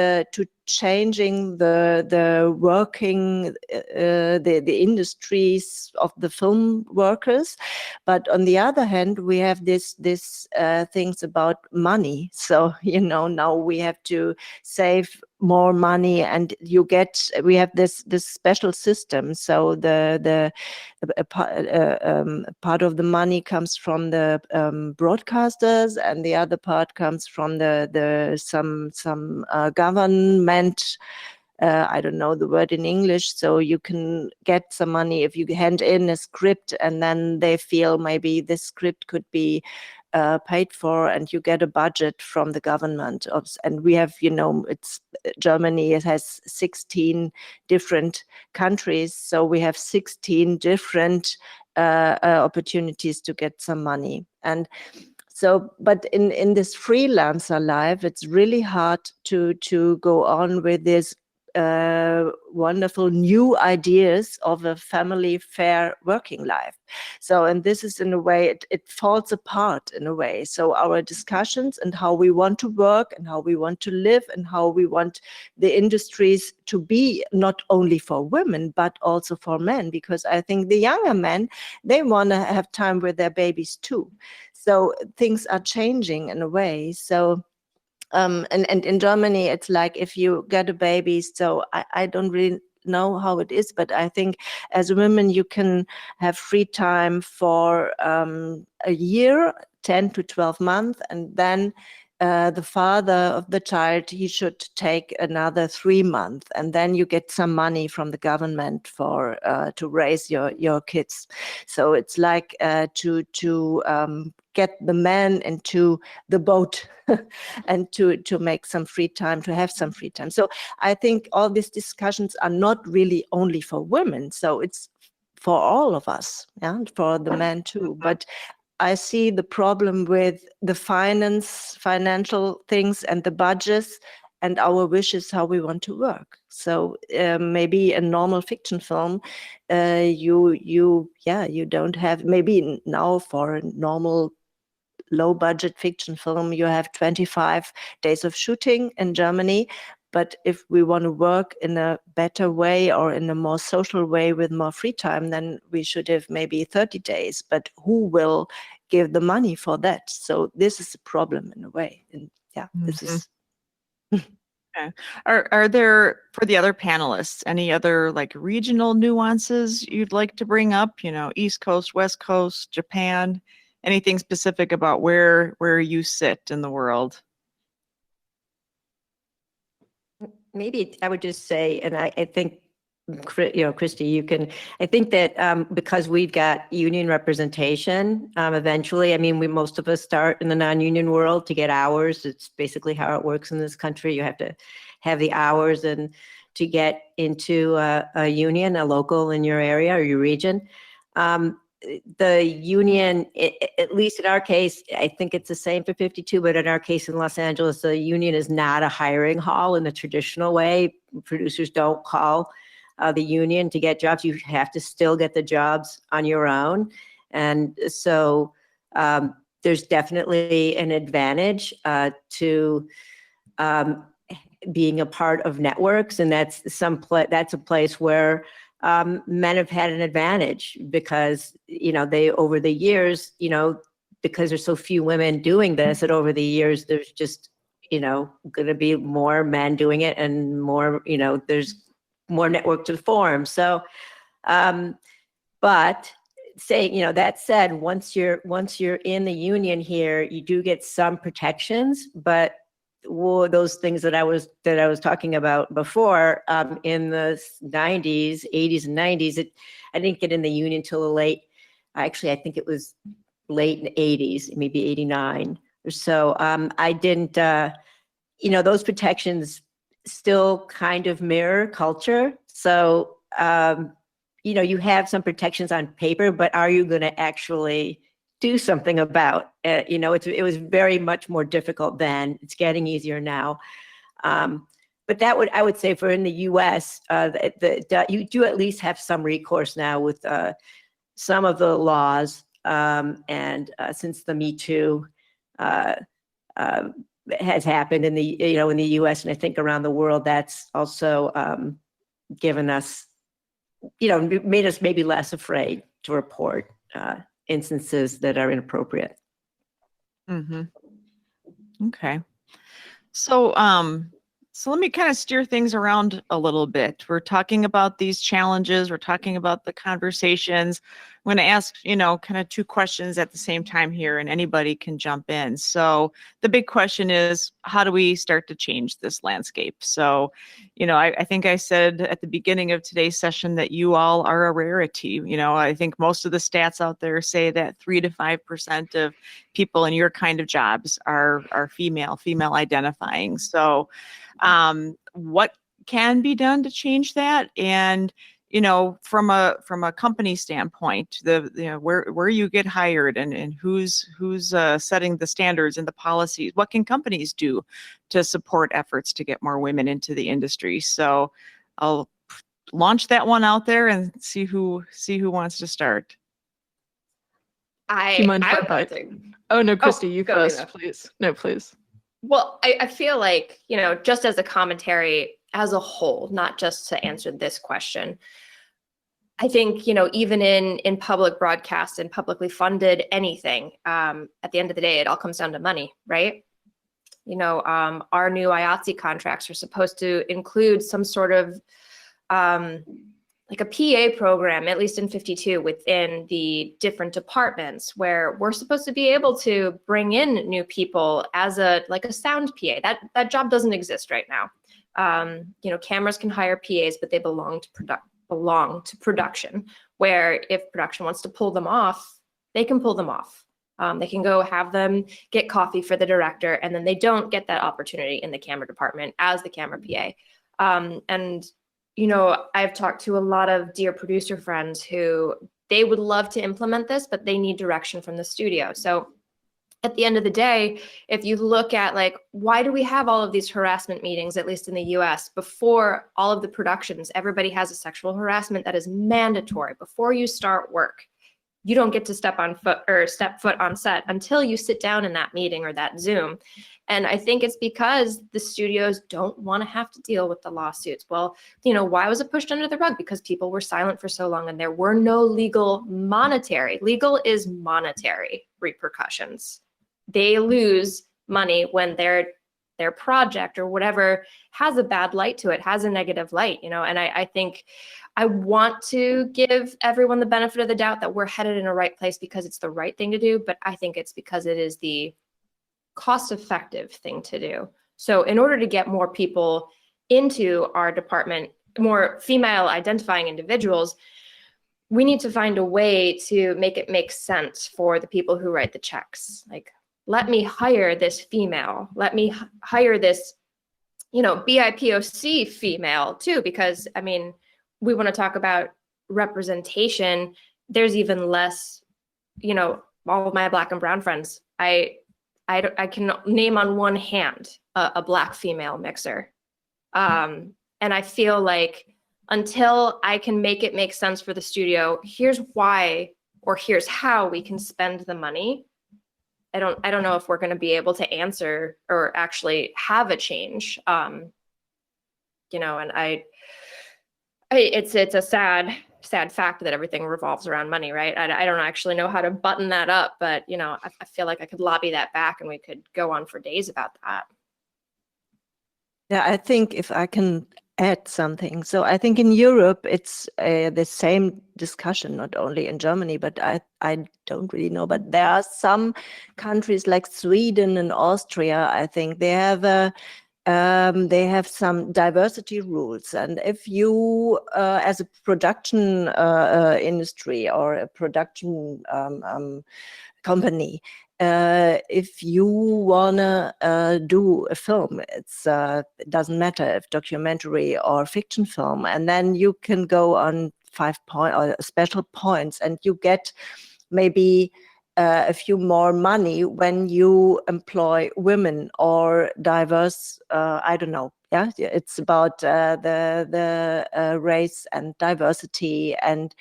changing the working the industries of the film workers, but on the other hand we have this things about money. So now we have to save more money, and we have this special system. So the part of the money comes from the broadcasters, and the other part comes from some government. I don't know the word in English. So you can get some money if you hand in a script, and then they feel maybe this script could be paid for, and you get a budget from the government. And we have, it's Germany. It has 16 different countries, so we have 16 different opportunities to get some money. And so, but in this freelancer life, it's really hard to go on with this wonderful new ideas of a family fair working life. So, and this is in a way, it falls apart in a way. So our discussions and how we want to work and how we want to live and how we want the industries to be, not only for women, but also for men, because I think the younger men, they want to have time with their babies too. So things are changing in a way. So and in Germany, it's like if you get a baby, so I don't really know how it is, but I think as women, you can have free time for a year, 10 to 12 months, and then the father of the child, he should take another 3 months, and then you get some money from the government for to raise your kids. So it's like to get the man into the boat and to make some free time, to have some free time. So I think all these discussions are not really only for women. So it's for all of us, and for the men too. But I see the problem with the financial things and the budgets and our wishes, how we want to work. So maybe a normal fiction film, you don't have, maybe now for a normal low budget fiction film, you have 25 days of shooting in Germany. But if we want to work in a better way or in a more social way with more free time, then we should have maybe 30 days. But who will give the money for that? So this is a problem in a way. And yeah, this is. Okay. Are there, for the other panelists, any other like regional nuances you'd like to bring up? You know, East Coast, West Coast, Japan, anything specific about where you sit in the world? Maybe I would just say, and I think, Christy, you can, I think that because we've got union representation, eventually, I mean, most of us start in the non-union world to get hours. It's basically how it works in this country. You have to have the hours and to get into a union, a local in your area or your region. The union, at least in our case, I think it's the same for 52, but in our case in Los Angeles, the union is not a hiring hall in the traditional way. Producers don't call the union to get jobs. You have to still get the jobs on your own. And so there's definitely an advantage to being a part of networks. And that's a place where men have had an advantage because, they, over the years, because there's so few women doing this, that over the years, there's just, going to be more men doing it and more, there's more network to form. So, but saying, that said, once you're in the union here, you do get some protections, but those things that I was talking about before, in the 90s, 80s and 90s, I didn't get in the union till I think it was late in the 80s, maybe 89 or so. I didn't, those protections still kind of mirror culture. So, you have some protections on paper, but are you going to actually do something about it? It was very much more difficult then. It's getting easier now. But I would say for in the US, you do at least have some recourse now with some of the laws. And since the Me Too has happened in the US, and I think around the world, that's also given us, made us maybe less afraid to report instances that are inappropriate. Mm-hmm. Okay. So, so let me kind of steer things around a little bit. We're talking about these challenges. We're talking about the conversations. I'm going to ask, kind of two questions at the same time here, and anybody can jump in. So the big question is, how do we start to change this landscape? So, I think I said at the beginning of today's session that you all are a rarity. I think most of the stats out there say that 3 to 5% of people in your kind of jobs are female identifying. So what can be done to change that? And from a company standpoint, where you get hired and who's setting the standards and the policies, what can companies do to support efforts to get more women into the industry? So I'll launch that one out there and see who wants to start. Do you mind if I bite? Oh no, Christy, you go, first, Lilou. please. No, please. Well, I feel like, just as a commentary as a whole, not just to answer this question, I think, even in public broadcast and publicly funded anything, at the end of the day, it all comes down to money, right? Our new IATSE contracts are supposed to include some sort of like a PA program, at least in 52, within the different departments, where we're supposed to be able to bring in new people as a sound PA. That job doesn't exist right now. Cameras can hire PAs, but they belong to production, where if production wants to pull them off, they can pull them off. They can go have them get coffee for the director, and then they don't get that opportunity in the camera department as the camera PA. I've talked to a lot of dear producer friends who they would love to implement this, but they need direction from the studio. So at the end of the day, if you look at why do we have all of these harassment meetings, at least in the US, before all of the productions, everybody has a sexual harassment that is mandatory before you start work. You don't get to step foot on set until you sit down in that meeting or that Zoom. And I think it's because the studios don't want to have to deal with the lawsuits. Well, why was it pushed under the rug? Because people were silent for so long and there were no legal is monetary repercussions. They lose money when their project or whatever has a bad light to it, has a negative light, and I think I want to give everyone the benefit of the doubt that we're headed in a right place because it's the right thing to do, but I think it's because it is the cost-effective thing to do. So in order to get more people into our department, more female identifying individuals, we need to find a way to make it make sense for the people who write the checks. Let me hire this female. Let me hire this, BIPOC female too, because we want to talk about representation. There's even less, all of my Black and brown friends, I can name on one hand a Black female mixer. And I feel like until I can make it make sense for the studio, here's why, or here's how we can spend the money, I don't know if we're going to be able to answer or actually have a change. And it's a sad fact that everything revolves around money, right? I don't actually know how to button that up, but I feel like I could lobby that back and we could go on for days about that. Yeah, I think if I can add something. So I think in Europe, it's the same discussion, not only in Germany, but I don't really know. But there are some countries like Sweden and Austria, I think they have some diversity rules. And if you, as a production industry or a production company, if you wanna do a film, it doesn't matter if documentary or fiction film, and then you can go on 5 point or special points, and you get maybe a few more money when you employ women or diverse. I don't know. Yeah, it's about the race and diversity and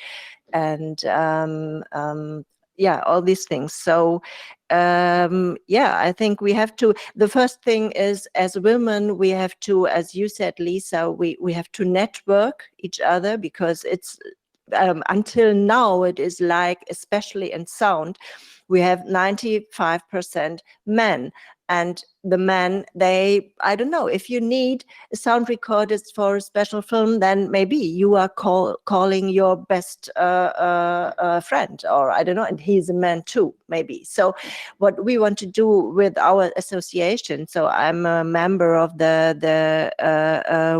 yeah, all these things. So yeah, I think we have to, the first thing is, as women, we have to, as you said, Lisa, we have to network each other, because it's until now it is like, especially in sound, we have 95% men. And the men, I don't know, if you need a sound recordist for a special film, then maybe you are calling your best friend, or I don't know, and he's a man too, maybe. So what we want to do with our association, so I'm a member of the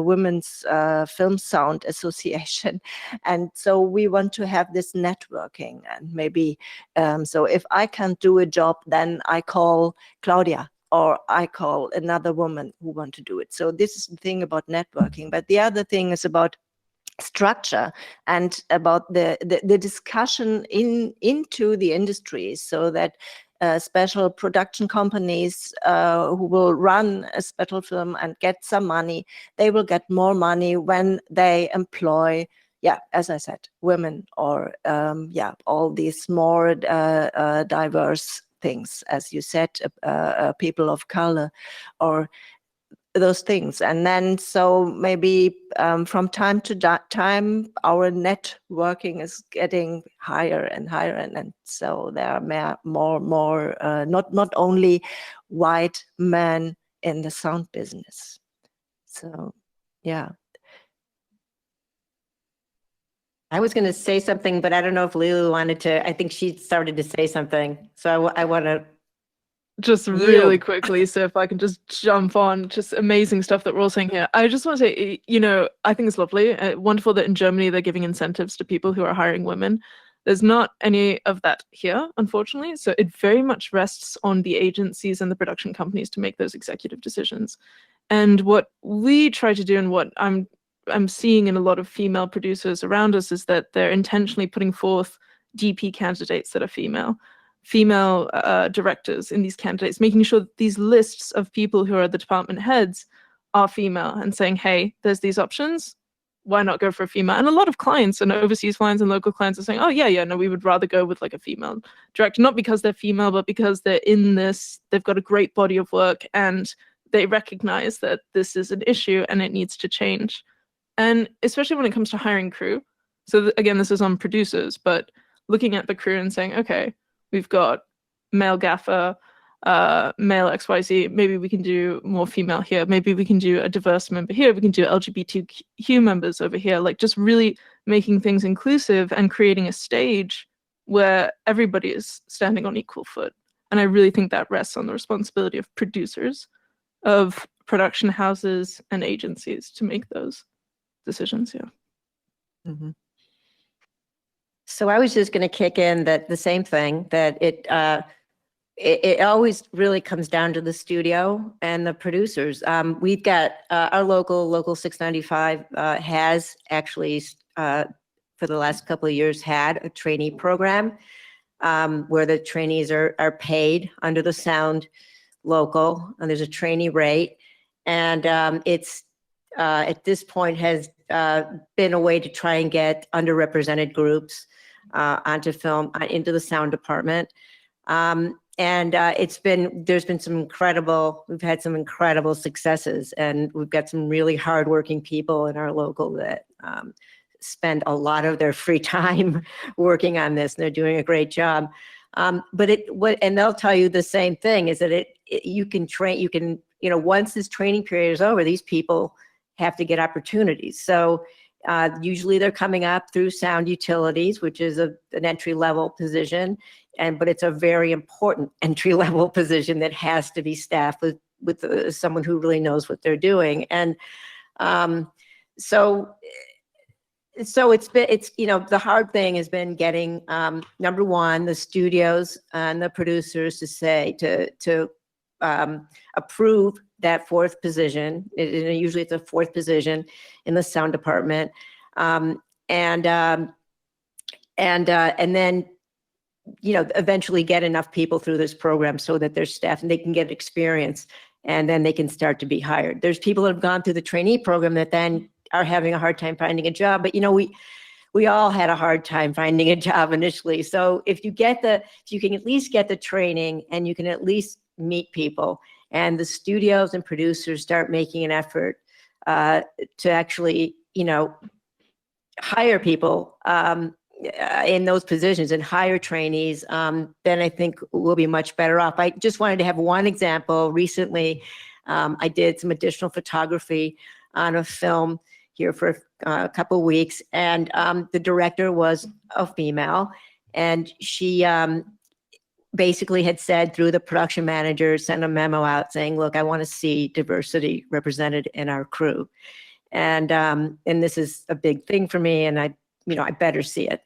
Women's Film Sound Association, and so we want to have this networking, and maybe, so if I can't do a job, then I call Claudia, or I call another woman who want to do it. So this is the thing about networking. But the other thing is about structure and about the discussion into the industry, so that special production companies who will run a special film and get some money, they will get more money when they employ, yeah, as I said, women, or yeah, all these more diverse things, as you said, people of color, or those things. And then so maybe from time to time, our networking is getting higher and higher, and so there are more not only white men in the sound business. So yeah. I was going to say something, but I don't know if Lilou wanted to. I think she started to say something. So I want to. Just really quickly, so if I can just jump on, just amazing stuff that we're all saying here. I just want to say, I think it's lovely, wonderful that in Germany they're giving incentives to people who are hiring women. There's not any of that here, unfortunately. So it very much rests on the agencies and the production companies to make those executive decisions. And what we try to do, and what I'm seeing in a lot of female producers around us, is that they're intentionally putting forth DP candidates that are female directors in these candidates, making sure that these lists of people who are the department heads are female, and saying, hey, there's these options, why not go for a female? And a lot of clients and overseas clients and local clients are saying, oh yeah, no, we would rather go with like a female director, not because they're female, but because they're in this, they've got a great body of work, and they recognize that this is an issue and it needs to change. And especially when it comes to hiring crew. So again, this is on producers, but looking at the crew and saying, okay, we've got male gaffer, male XYZ, maybe we can do more female here. Maybe we can do a diverse member here. We can do LGBTQ members over here. Like, just really making things inclusive and creating a stage where everybody is standing on equal foot. And I really think that rests on the responsibility of producers, of production houses and agencies to make those decisions. Yeah. Mm-hmm. So I was just going to kick in that the same thing, that it always really comes down to the studio and the producers. We've got our local 695 has actually for the last couple of years had a trainee program where the trainees are paid under the sound local, and there's a trainee rate, and it's at this point has been a way to try and get underrepresented groups onto film, into the sound department. And there's been some we've had some incredible successes, and we've got some really hardworking people in our local that spend a lot of their free time working on this, and they're doing a great job. And they'll tell you the same thing, is that you can train, once this training period is over, these people have to get opportunities. So usually they're coming up through sound utilities, which is an entry-level position, but it's a very important entry-level position that has to be staffed with someone who really knows what they're doing. And so it's the hard thing has been getting number one, the studios and the producers to say to approve that fourth position. Usually it's a fourth position in the sound department, and then eventually get enough people through this program so that their staff and they can get experience, and then they can start to be hired. There's people that have gone through the trainee program that then are having a hard time finding a job, but we all had a hard time finding a job initially. So if you can at least get the training, and you can at least meet people, and the studios and producers start making an effort to actually, hire people in those positions and hire trainees, then I think we'll be much better off. I just wanted to have one example. Recently, I did some additional photography on a film here for a couple of weeks, and the director was a female, and she basically had said through the production manager, sent a memo out saying, look, I want to see diversity represented in our crew. And this is a big thing for me, and I better see it,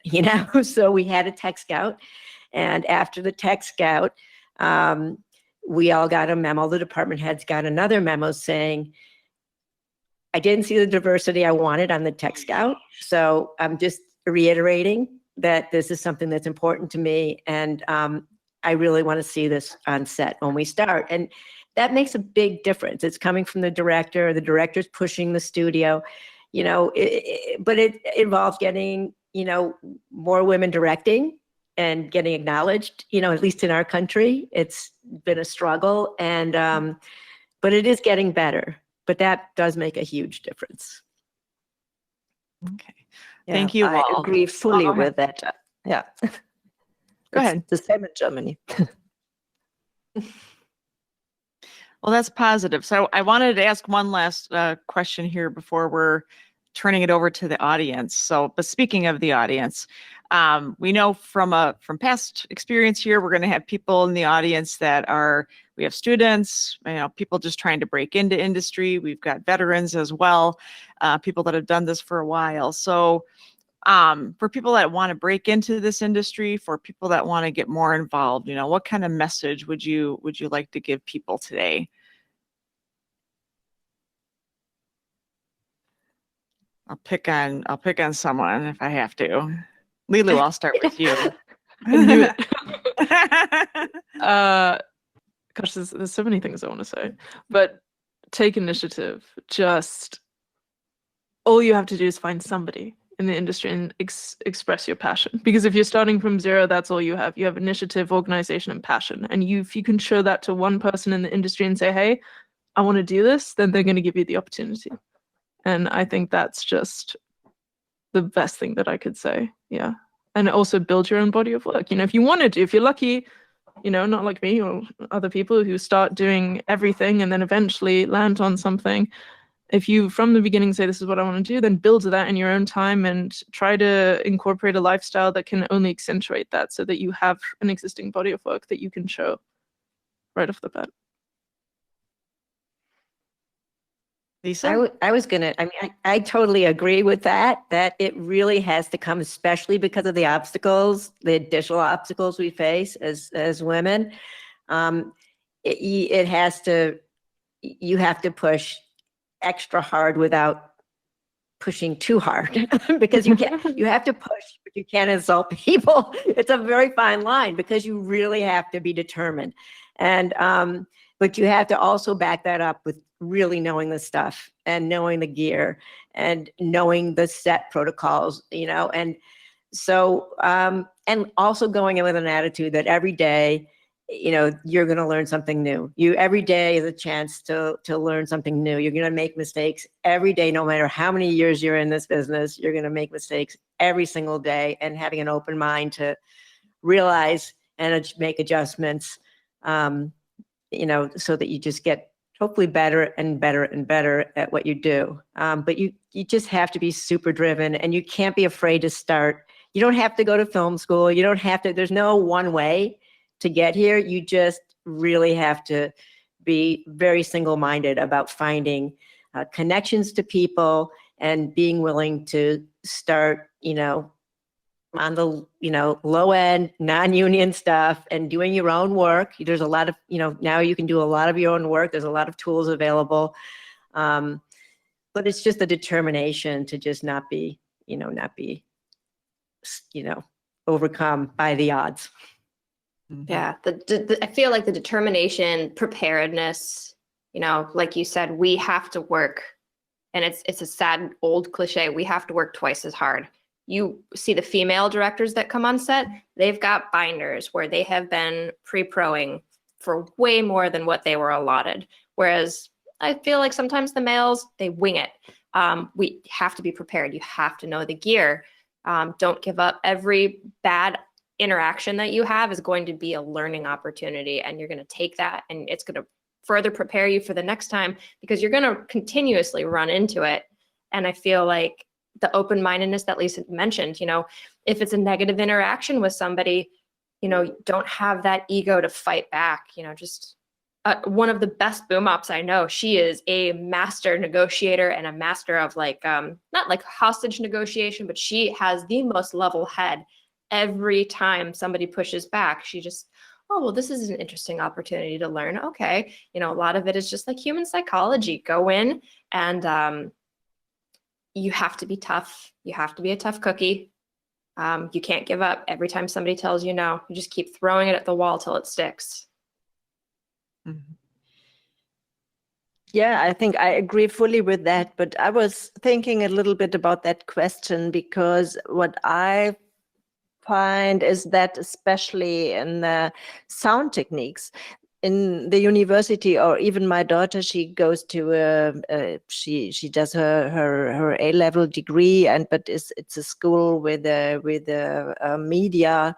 So we had a tech scout, and after the tech scout, we all got a memo. The department heads got another memo saying, I didn't see the diversity I wanted on the tech scout. So I'm just reiterating that this is something that's important to me, and I really want to see this on set when we start. And that makes a big difference. It's coming from the director's pushing the studio, but it involves getting, more women directing and getting acknowledged, at least in our country. It's been a struggle, and but it is getting better, but that does make a huge difference. Okay. Thank you I all. agree fully with that. Yeah. Go ahead. It's the same in Germany. Well, that's positive. So I wanted to ask one last question here before we're turning it over to the audience. So, but speaking of the audience, we know from past experience here, we're going to have people in the audience we have students, people just trying to break into industry. We've got veterans as well, people that have done this for a while. So for people that want to break into this industry, for people that want to get more involved, what kind of message would you like to give people today? I'll pick on someone if I have to. Lilou, I'll start with you. I knew it. Gosh, there's so many things I want to say, but take initiative. Just all you have to do is find somebody in the industry and express your passion. Because if you're starting from zero, that's all you have. You have initiative, organization, and passion. And if you can show that to one person in the industry and say, hey, I want to do this, then they're going to give you the opportunity. And I think that's just the best thing that I could say. Yeah. And also build your own body of work. If you wanted to, if you're lucky, not like me or other people who start doing everything and then eventually land on something. If you from the beginning say, this is what I want to do, then build that in your own time and try to incorporate a lifestyle that can only accentuate that so that you have an existing body of work that you can show right off the bat. Lisa? I totally agree with that it really has to come, especially because of the additional obstacles we face as women. You have to push extra hard without pushing too hard because you have to push, but you can't insult people. It's a very fine line because you really have to be determined. And, but you have to also back that up with really knowing the stuff and knowing the gear and knowing the set protocols, and so, and also going in with an attitude that every day, you're going to learn something new. Every day is a chance to learn something new. You're going to make mistakes every day, no matter how many years you're in this business, you're going to make mistakes every single day, and having an open mind to realize and make adjustments, so that you just get hopefully better and better and better at what you do. But you just have to be super driven, and you can't be afraid to start. You don't have to go to film school. You don't have to, there's no one way to get here. You just really have to be very single-minded about finding connections to people and being willing to start, on the, low end, non-union stuff and doing your own work. There's a lot of, now you can do a lot of your own work. There's a lot of tools available. But it's just a determination to just not be overcome by the odds. Yeah. I feel like the determination, preparedness, like you said, we have to work, and it's a sad old cliche. We have to work twice as hard. You see the female directors that come on set, they've got binders where they have been pre-proing for way more than what they were allotted. Whereas I feel like sometimes the males, they wing it. We have to be prepared. You have to know the gear. Don't give up. Every bad interaction that you have is going to be a learning opportunity, and you're going to take that and it's going to further prepare you for the next time, because you're going to continuously run into it. And I feel like the open-mindedness that Lisa mentioned, if it's a negative interaction with somebody, don't have that ego to fight back. Just one of the best boom ops I know, she is a master negotiator and a master of not like hostage negotiation, but she has the most level head. Every time somebody pushes back, she just, oh, well, this is an interesting opportunity to learn. Okay. A lot of it is just like human psychology. Go in and, you have to be tough. You have to be a tough cookie. You can't give up. Every time somebody tells you no, you just keep throwing it at the wall till it sticks. Mm-hmm. Yeah, I think I agree fully with that. But I was thinking a little bit about that question, because what I find is that especially in the sound techniques, in the university, or even my daughter, she goes to she does her A-level degree, but it's a school with a media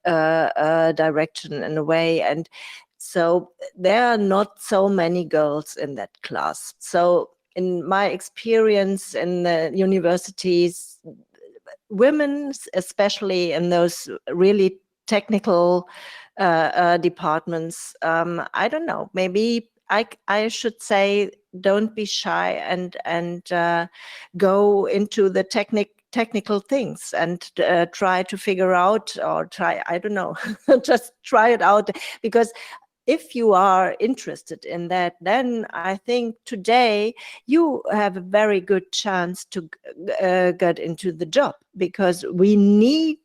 direction in a way, and so there are not so many girls in that class. So in my experience in the universities, women, especially in those really technical departments, I don't know, maybe I should say, don't be shy and go into the technical things and try to figure out, or try, I don't know, just try it out. Because if you are interested in that, then I think today you have a very good chance to get into the job, because we need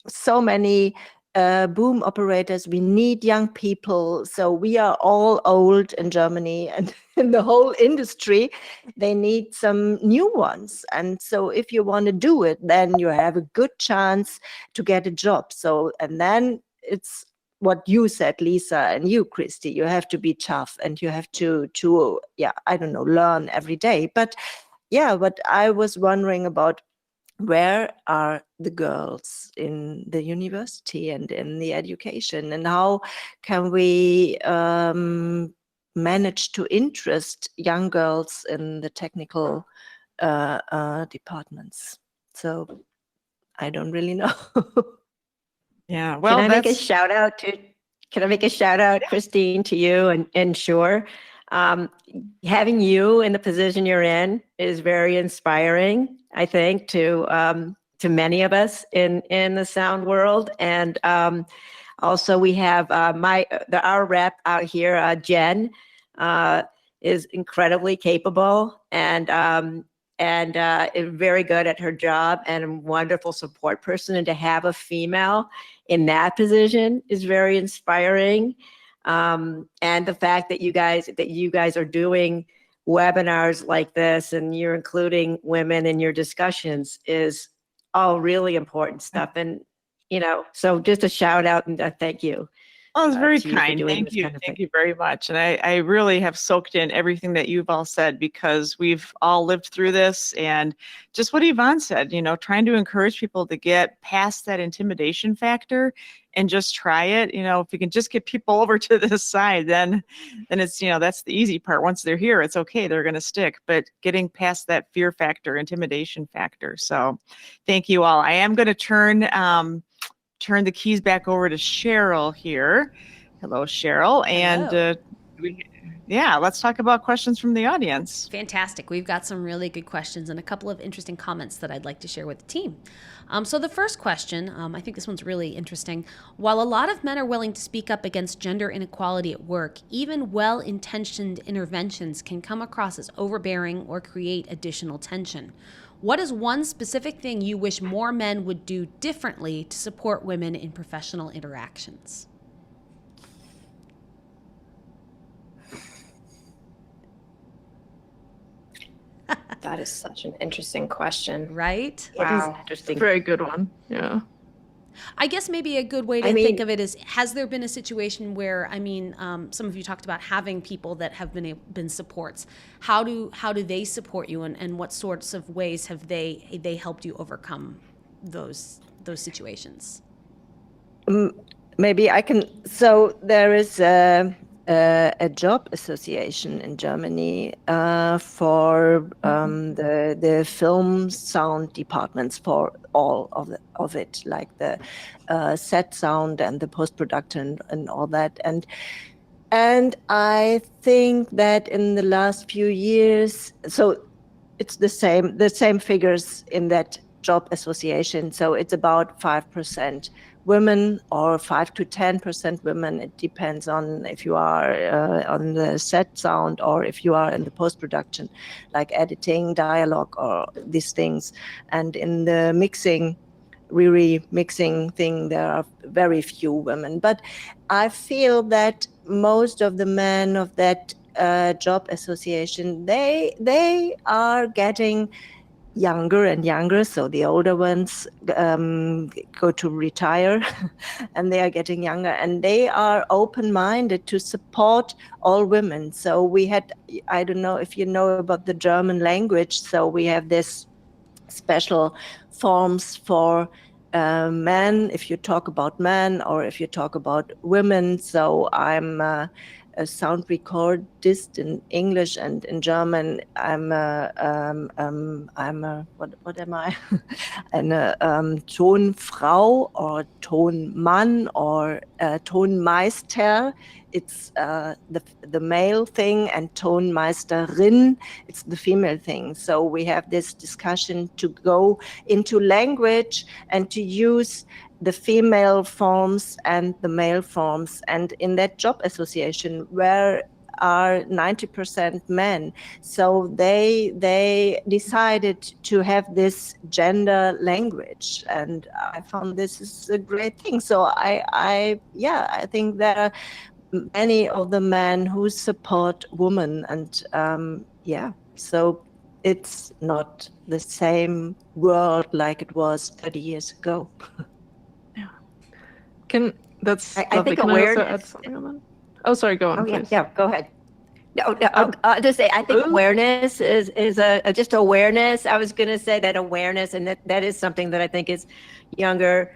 so many boom operators, we need young people. So we are all old in Germany, and in the whole industry, they need some new ones. And so if you want to do it, then you have a good chance to get a job. So, and then it's what you said, Lisa, and you, Christy, you have to be tough, and you have to yeah, I don't know, learn every day. But yeah, what I was wondering about, where are the girls in the university and in the education, and how can we manage to interest young girls in the technical departments? So I don't really know. Yeah, well, Can I make a that's shout out to? Can I make a shout out, Christine, to you and Shure? Having you in the position you're in is very inspiring, I think, to many of us in the sound world. And also, we have our rep out here, Jen, is incredibly capable and is very good at her job, and a wonderful support person. And to have a female in that position is very inspiring. And the fact that you guys are doing webinars like this, and you're including women in your discussions, is all really important stuff. And so just a shout out and a thank you. Oh, it's very to you for kind. doing Thank this you. kind of Thank thing. you very much. And I really have soaked in everything that you've all said, because we've all lived through this. And just what Ivonne said, trying to encourage people to get past that intimidation factor and just try it. If we can just get people over to this side, then it's, that's the easy part. Once they're here, it's okay. They're going to stick. But getting past that fear factor, intimidation factor. So thank you all. I am going to turn the keys back over to Cheryl here. Hello, Cheryl. And let's talk about questions from the audience. Fantastic. We've got some really good questions and a couple of interesting comments that I'd like to share with the team. So the first question, I think this one's really interesting. While a lot of men are willing to speak up against gender inequality at work, even well-intentioned interventions can come across as overbearing or create additional tension. What is one specific thing you wish more men would do differently to support women in professional interactions? That is such an interesting question. Right? Wow. Interesting. Very good one. Yeah. I guess maybe a good way to think of it is, has there been a situation where, some of you talked about having people that have been supports. How do they support you, and what sorts of ways have they helped you overcome those situations? Maybe I can. So there is a job association in Germany for the film sound departments, for all of it, like the set sound and the post-production and all that. And I think that in the last few years, so it's the same figures in that job association. So it's about 5% women, or 5 to 10% women. It depends on if you are on the set sound or if you are in the post-production, like editing, dialogue, or these things. And in the mixing thing, there are very few women. But I feel that most of the men of that job association, they are getting younger and younger. So the older ones go to retire and they are getting younger, and they are open-minded to support all women. So we had, I don't know if you know about the German language, so we have this special forms for men, if you talk about men or if you talk about women. So I'm sound recordist in English, and in German I'm a what am I? Eine Tonfrau or Tonmann or Tonmeister. It's the male thing, and Tonmeisterin, it's the female thing. So we have this discussion to go into language and to use the female forms and the male forms. And in that job association, where are 90% men, so they decided to have this gender language, and I found this is a great thing. So I think there are many of the men who support women, and so it's not the same world like it was 30 years ago. That's I lovely. think Can I also awareness- add something on that? Oh, sorry, go on, please. Yeah, go ahead. No, I'll just say, I think awareness is just awareness. I was going to say that awareness, and that is something that I think is younger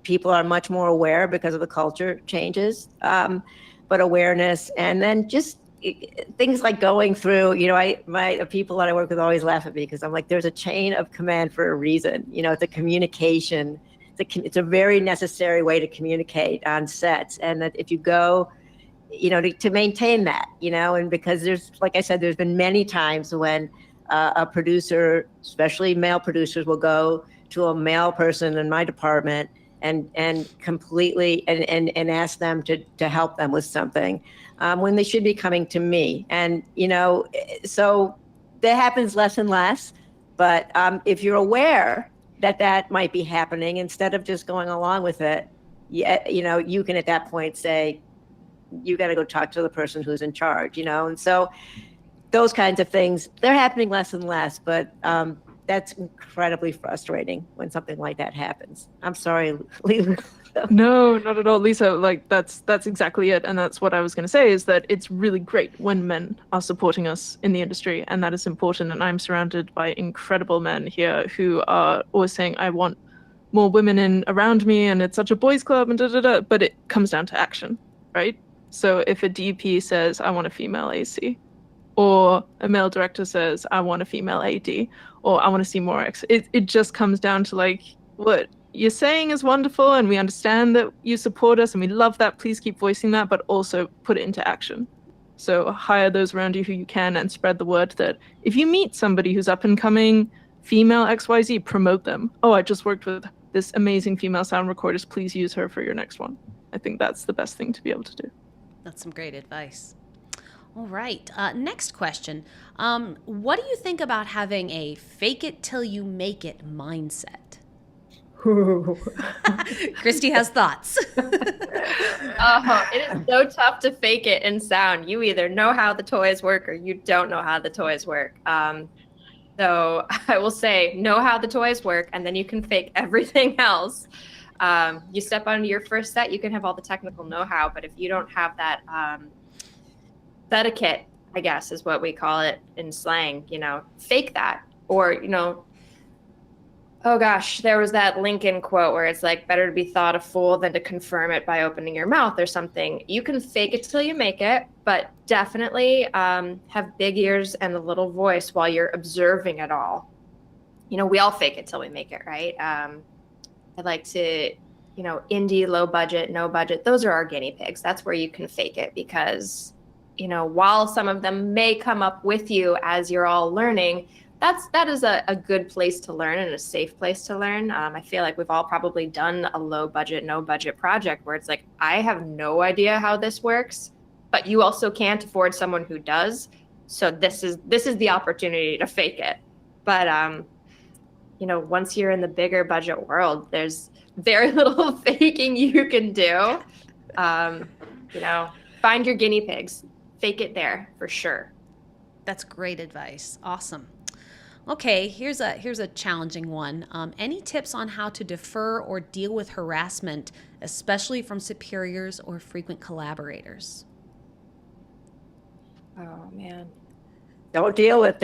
people are much more aware because of the culture changes. But awareness, and then just things like going through, my people that I work with always laugh at me because I'm like, there's a chain of command for a reason. It's a communication. It's a very necessary way to communicate on sets, and that if you go, to maintain that, and because there's, like I said, there's been many times when a producer, especially male producers, will go to a male person in my department and completely and ask them to help them with something when they should be coming to me. And, so that happens less and less. But if you're aware that might be happening, instead of just going along with it, you can at that point say, you got to go talk to the person who's in charge, and so those kinds of things, they're happening less and less, but that's incredibly frustrating when something like that happens. I'm sorry, Lilou. No, not at all, Lisa. Like that's exactly it, and that's what I was going to say, is that it's really great when men are supporting us in the industry, and that is important. And I'm surrounded by incredible men here who are always saying, I want more women in around me, and it's such a boys' club, and but it comes down to action, right? So if a DP says, I want a female AC, or a male director says, I want a female AD, or I want to see more X, it just comes down to like, what you're saying is wonderful, and we understand that you support us, and we love that. Please keep voicing that, but also put it into action. So hire those around you who you can, and spread the word that if you meet somebody who's up and coming, female XYZ, promote them. Oh, I just worked with this amazing female sound recordist. Please use her for your next one. I think that's the best thing to be able to do. That's some great advice. All right. Next question. What do you think about having a fake it till you make it mindset? Christy has thoughts. It is so tough to fake it in sound. You either know how the toys work or you don't know how the toys work. So I will say, know how the toys work, and then you can fake everything else. You step onto your first set, you can have all the technical know-how, but if you don't have that etiquette, I guess is what we call it in slang, fake that. Or, oh gosh, there was that Lincoln quote where it's like, better to be thought a fool than to confirm it by opening your mouth or something. You can fake it till you make it, but definitely have big ears and a little voice while you're observing it all. We all fake it till we make it, right? I like to, indie, low budget, no budget. Those are our guinea pigs. That's where you can fake it because, while some of them may come up with you as you're all learning, that is a good place to learn and a safe place to learn. I feel like we've all probably done a low budget, no budget project where it's like, I have no idea how this works, but you also can't afford someone who does. So this is the opportunity to fake it. But, once you're in the bigger budget world, there's very little faking you can do. Find your guinea pigs, fake it there for sure. That's great advice. Awesome. Okay, here's a challenging one. Any tips on how to defer or deal with harassment, especially from superiors or frequent collaborators? Oh man. Don't let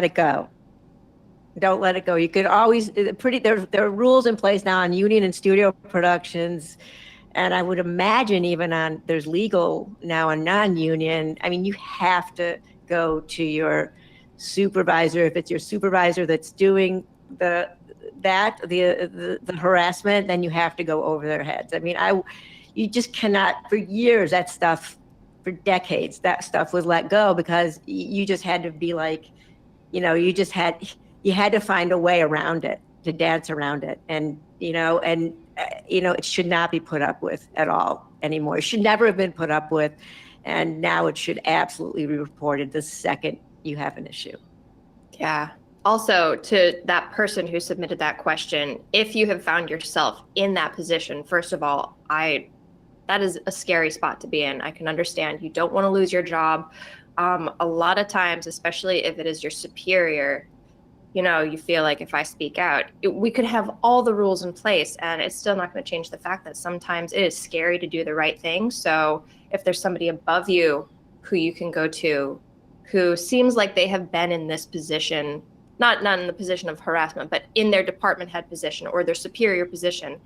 it go. Don't let it go. You could always there are rules in place now on union and studio productions, And I would imagine even there's legal now and non-union. I mean, you have to go to your supervisor. If it's your supervisor that's doing the harassment, then you have to go over their heads. I mean, you just cannot, for years, for decades, that stuff was let go because you just had to be like, you had to find a way around it, to dance around it. And, it should not be put up with at all anymore. It should never have been put up with. And now it should absolutely be reported the second you have an issue. Yeah. Also, to that person who submitted that question, if you have found yourself in that position, first of all, that is a scary spot to be in. I can understand you don't want to lose your job. A lot of times, especially if it is your superior, you feel like if I speak out, we could have all the rules in place and it's still not going to change the fact that sometimes it is scary to do the right thing. So if there's somebody above you who you can go to, who seems like they have been in this position, not in the position of harassment, but in their department head position or their superior position,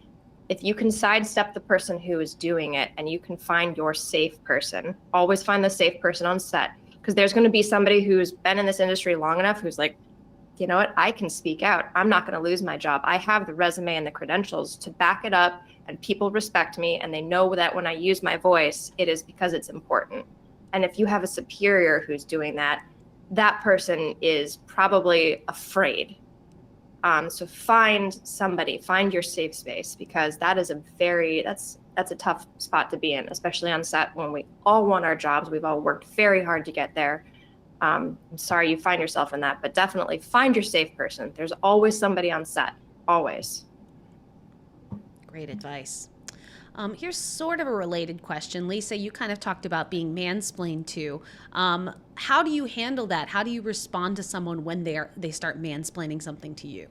if you can sidestep the person who is doing it and you can find your safe person, always find the safe person on set, because there's going to be somebody who's been in this industry long enough who's like, you know what, I can speak out. I'm not going to lose my job. I have the resume and the credentials to back it up, and people respect me and they know that when I use my voice, it is because it's important. And if you have a superior who's doing that, that person is probably afraid. So find your safe space, because that's a tough spot to be in, especially on set when we all want our jobs. We've all worked very hard to get there. I'm sorry you find yourself in that, but definitely find your safe person. There's always somebody on set, always. Great advice. Here's sort of a related question. Lisa, you kind of talked about being mansplained to. How do you handle that? How do you respond to someone when they start mansplaining something to you?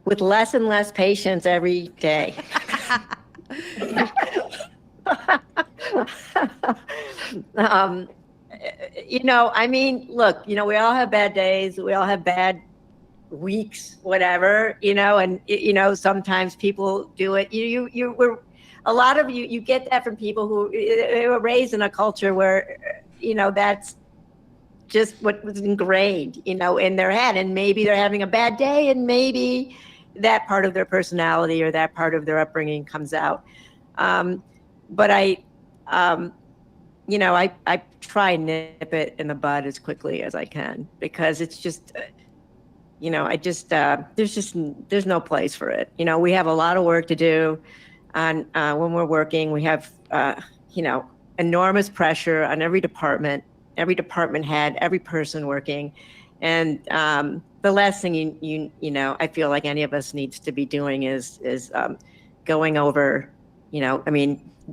With less and less patience every day. I mean, look, we all have bad days. We all have bad weeks, whatever, and sometimes people do it. A lot of you get that from people who were raised in a culture where, that's just what was ingrained, in their head. And maybe they're having a bad day, and maybe that part of their personality or that part of their upbringing comes out. But I try and nip it in the bud as quickly as I can, because it's just, there's no place for it. We have a lot of work to do on when we're working. We have, enormous pressure on every department head, every person working. And the last thing I feel like any of us needs to be doing is going over,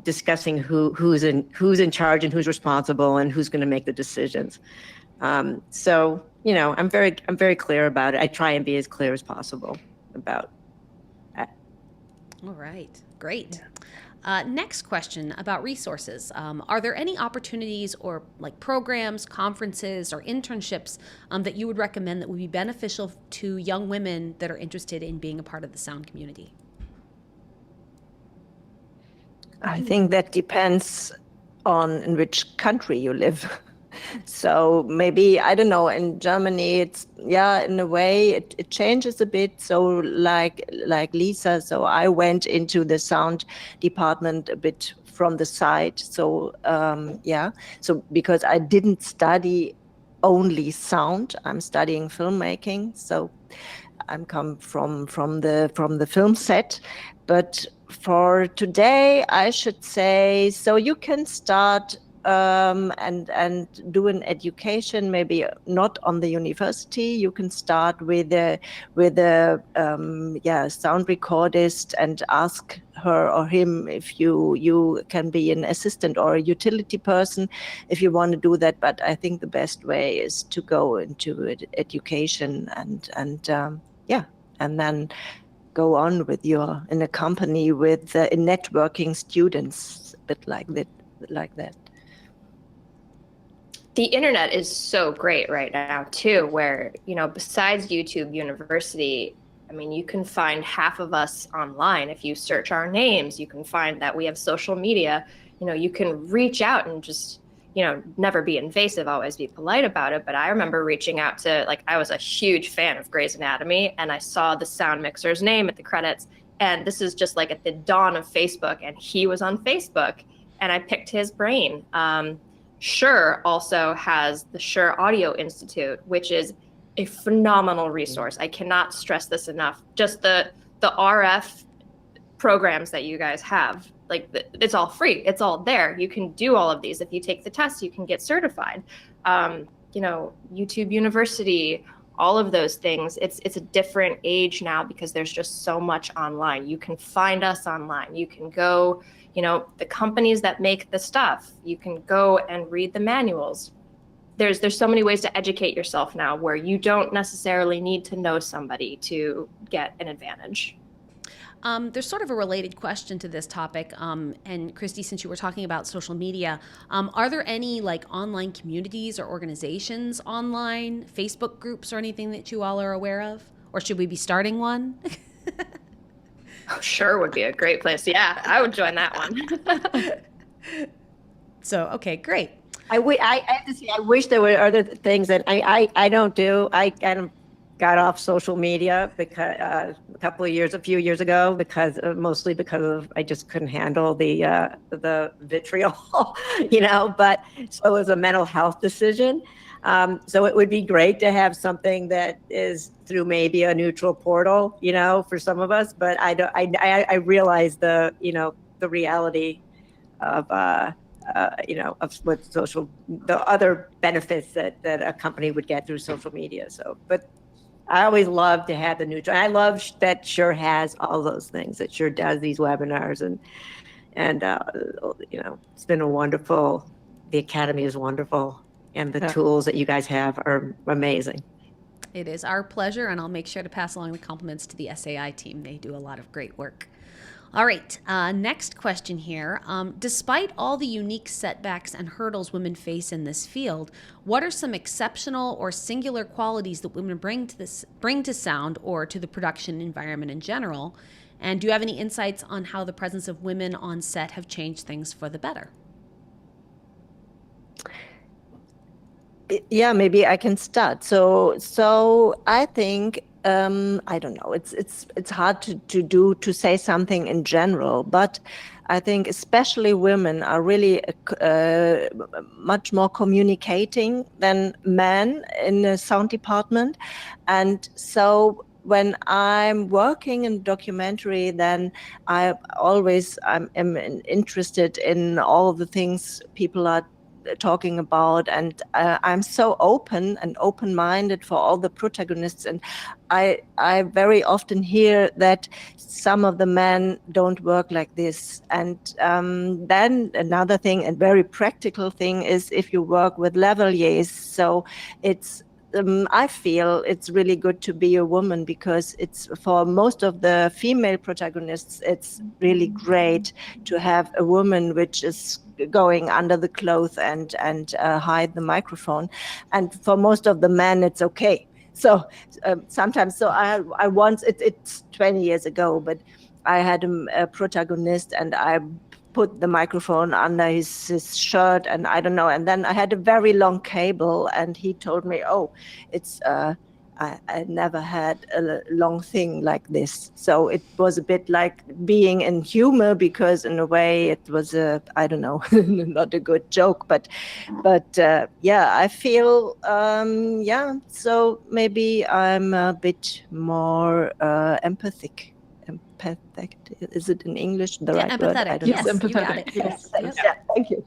discussing who's in charge and who's responsible and who's going to make the decisions. So I'm very clear about it. I try and be as clear as possible about that. All right, great. Next question about resources. Are there any opportunities or like programs, conferences, or internships that you would recommend that would be beneficial to young women that are interested in being a part of the sound community? I think that depends on in which country you live. So maybe, I don't know, in Germany, it's, in a way it changes a bit. So like Lisa, so I went into the sound department a bit from the side. So, so because I didn't study only sound, I'm studying filmmaking. So I'm come from the film set, but for today, I should say, so you can start and do an education, maybe not on the university. You can start with a sound recordist and ask her or him if you can be an assistant or a utility person if you want to do that. But I think the best way is to go into education and then go on with in a company with in networking students, a bit like that. The internet is so great right now too, where, besides YouTube University, I mean, you can find half of us online. If you search our names, you can find that we have social media. You know, you can reach out and just, you know, never be invasive, always be polite about it. But I remember reaching out to, like, I was a huge fan of Grey's Anatomy, and I saw the sound mixer's name at the credits. And this is just like at the dawn of Facebook, and he was on Facebook, and I picked his brain. Shure also has the Shure Audio Institute, which is a phenomenal resource. I cannot stress this enough. Just the RF programs that you guys have, like, it's all free. It's all there. You can do all of these. If you take the test, you can get certified. You know, YouTube University, all of those things. It's a different age now because there's just so much online. You can find us online. You can go, you know, the companies that make the stuff, you can go and read the manuals. There's so many ways to educate yourself now where you don't necessarily need to know somebody to get an advantage. There's sort of a related question to this topic. And Christy, since you were talking about social media, are there any like online communities or organizations online, Facebook groups or anything that you all are aware of? Or should we be starting one? Oh, Sure would be a great place. Yeah, I would join that one. So, okay, great. I have to say, I wish there were other things that I don't do. I kind of got off social media because a few years ago, because mostly because of I just couldn't handle the vitriol, you know. But so it was a mental health decision. So it would be great to have something that is through maybe a neutral portal, you know, for some of us. But I realize the reality of of what the other benefits that a company would get through social media. So, but I always love to have the neutral. I love that Shure has all those things, that Shure does these webinars, and it's been the Academy is wonderful, and the tools that you guys have are amazing. It is our pleasure, and I'll make sure to pass along the compliments to the SAI team. They do a lot of great work. All right, next question here. Despite all the unique setbacks and hurdles women face in this field, what are some exceptional or singular qualities that women bring to sound or to the production environment in general? And do you have any insights on how the presence of women on set have changed things for the better? Yeah, maybe I can start. So I think I don't know. It's hard to say something in general, but I think especially women are really much more communicating than men in the sound department, and so when I'm working in documentary, then I'm interested in all the things people are talking about, and I'm so open-minded for all the protagonists, and I very often hear that some of the men don't work like this. And then another thing, a very practical thing, is if you work with lavaliers. So it's I feel it's really good to be a woman, because it's, for most of the female protagonists, it's really great to have a woman which is going under the clothes and hide the microphone. And for most of the men, it's okay. So sometimes, so I once, it's 20 years ago, but I had a protagonist, and I put the microphone under his shirt, and I don't know, and then I had a very long cable, and he told me, oh, it's I never had a long thing like this. So it was a bit like being in humor, because in a way it was I don't know, not a good joke, but yeah, I feel so maybe I'm a bit more empathetic. Is it in English the right word? Empathetic. I don't Yes, know. you got it. Yes. Yes. Yeah, thank you.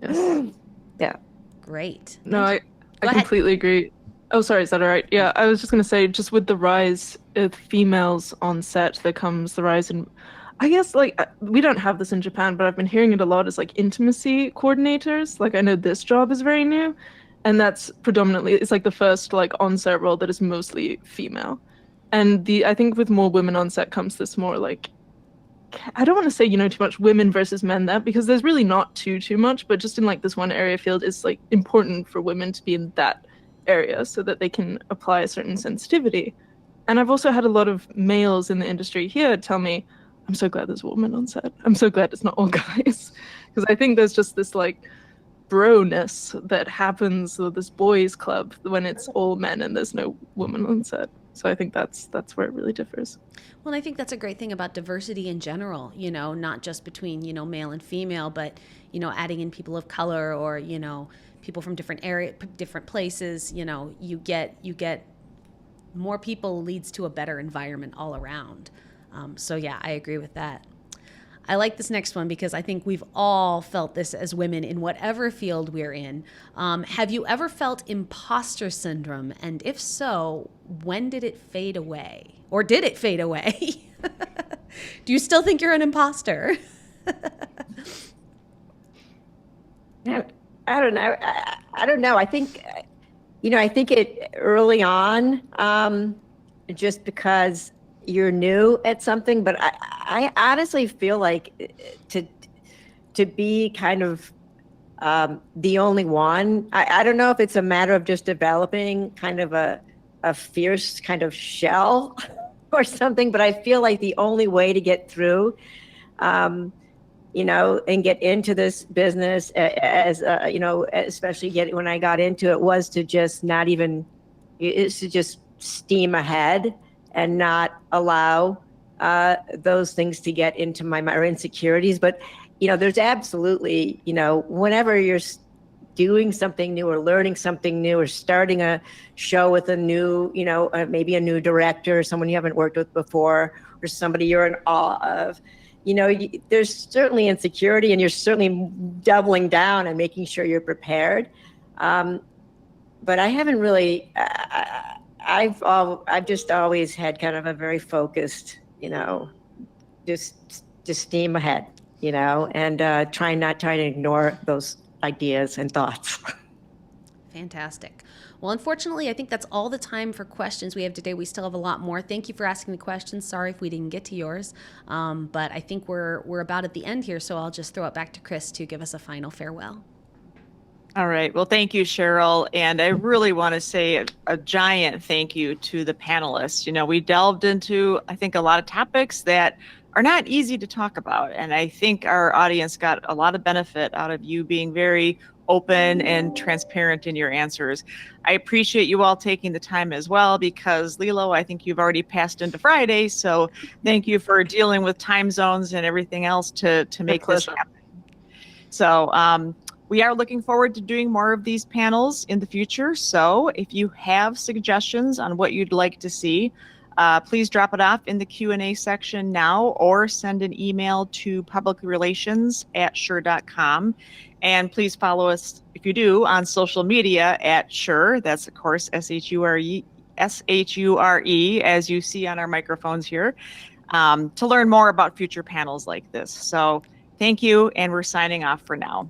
Yes. Yeah. Great. No, I Go ahead. completely agree. Oh, sorry, is that all right? Yeah, I was just going to say, just with the rise of females on set, there comes the rise in, I guess, like, we don't have this in Japan, but I've been hearing it a lot as, like, intimacy coordinators. Like, I know this job is very new, and that's predominantly, it's like the first, like, on-set role that is mostly female. And I think with more women on set comes this more, like, I don't want to say, too much women versus men there, because there's really not too much, but just in, like, this one area field, it's, like, important for women to be in that area so that they can apply a certain sensitivity. And I've also had a lot of males in the industry here tell me, I'm so glad there's a woman on set. I'm so glad it's not all guys. Because I think there's just this like bro-ness that happens, or this boys club, when it's all men and there's no woman on set. So I think that's where it really differs. Well, and I think that's a great thing about diversity in general, you know, not just between, you know, male and female, but, you know, adding in people of color or, you know, people from different different places, you know, you get more people leads to a better environment all around. So yeah, I agree with that. I like this next one because I think we've all felt this as women in whatever field we're in. Have you ever felt imposter syndrome? And if so, when did it fade away? Or did it fade away? Do you still think you're an imposter? I don't know. I don't know. I think, you know, I think it early on, just because you're new at something, but I honestly feel like to be kind of the only one. I don't know if it's a matter of just developing kind of a fierce kind of shell or something, but I feel like the only way to get through, you know, and get into this business as, you know, especially when I got into it, was to just not even, is to just steam ahead and not allow those things to get into my mind, or insecurities. But, you know, there's absolutely, you know, whenever you're doing something new or learning something new or starting a show with a new, you know, maybe a new director, someone you haven't worked with before, or somebody you're in awe of, you know, there's certainly insecurity, and you're certainly doubling down and making sure you're prepared. But I haven't really, I've just always had kind of a very focused, you know, just steam ahead, you know, and try to ignore those ideas and thoughts. Fantastic. Well, unfortunately, I think that's all the time for questions we have today. We still have a lot more. Thank you for asking the questions. Sorry if we didn't get to yours, but I think we're about at the end here, so I'll just throw it back to Chris to give us a final farewell. All right. Well, thank you, Cheryl. And I really want to say a giant thank you to the panelists. You know, we delved into, I think, a lot of topics that are not easy to talk about. And I think our audience got a lot of benefit out of you being very open and transparent in your answers. I appreciate you all taking the time as well, because Lilou, I think you've already passed into Friday. So thank you for dealing with time zones and everything else to make this happen. So, we are looking forward to doing more of these panels in the future. So if you have suggestions on what you'd like to see, please drop it off in the Q&A section now, or send an email to publicrelations@shure.com. And please follow us, if you do, on social media at Shure. That's, of course, SHURE, as you see on our microphones here, to learn more about future panels like this. So thank you, and we're signing off for now.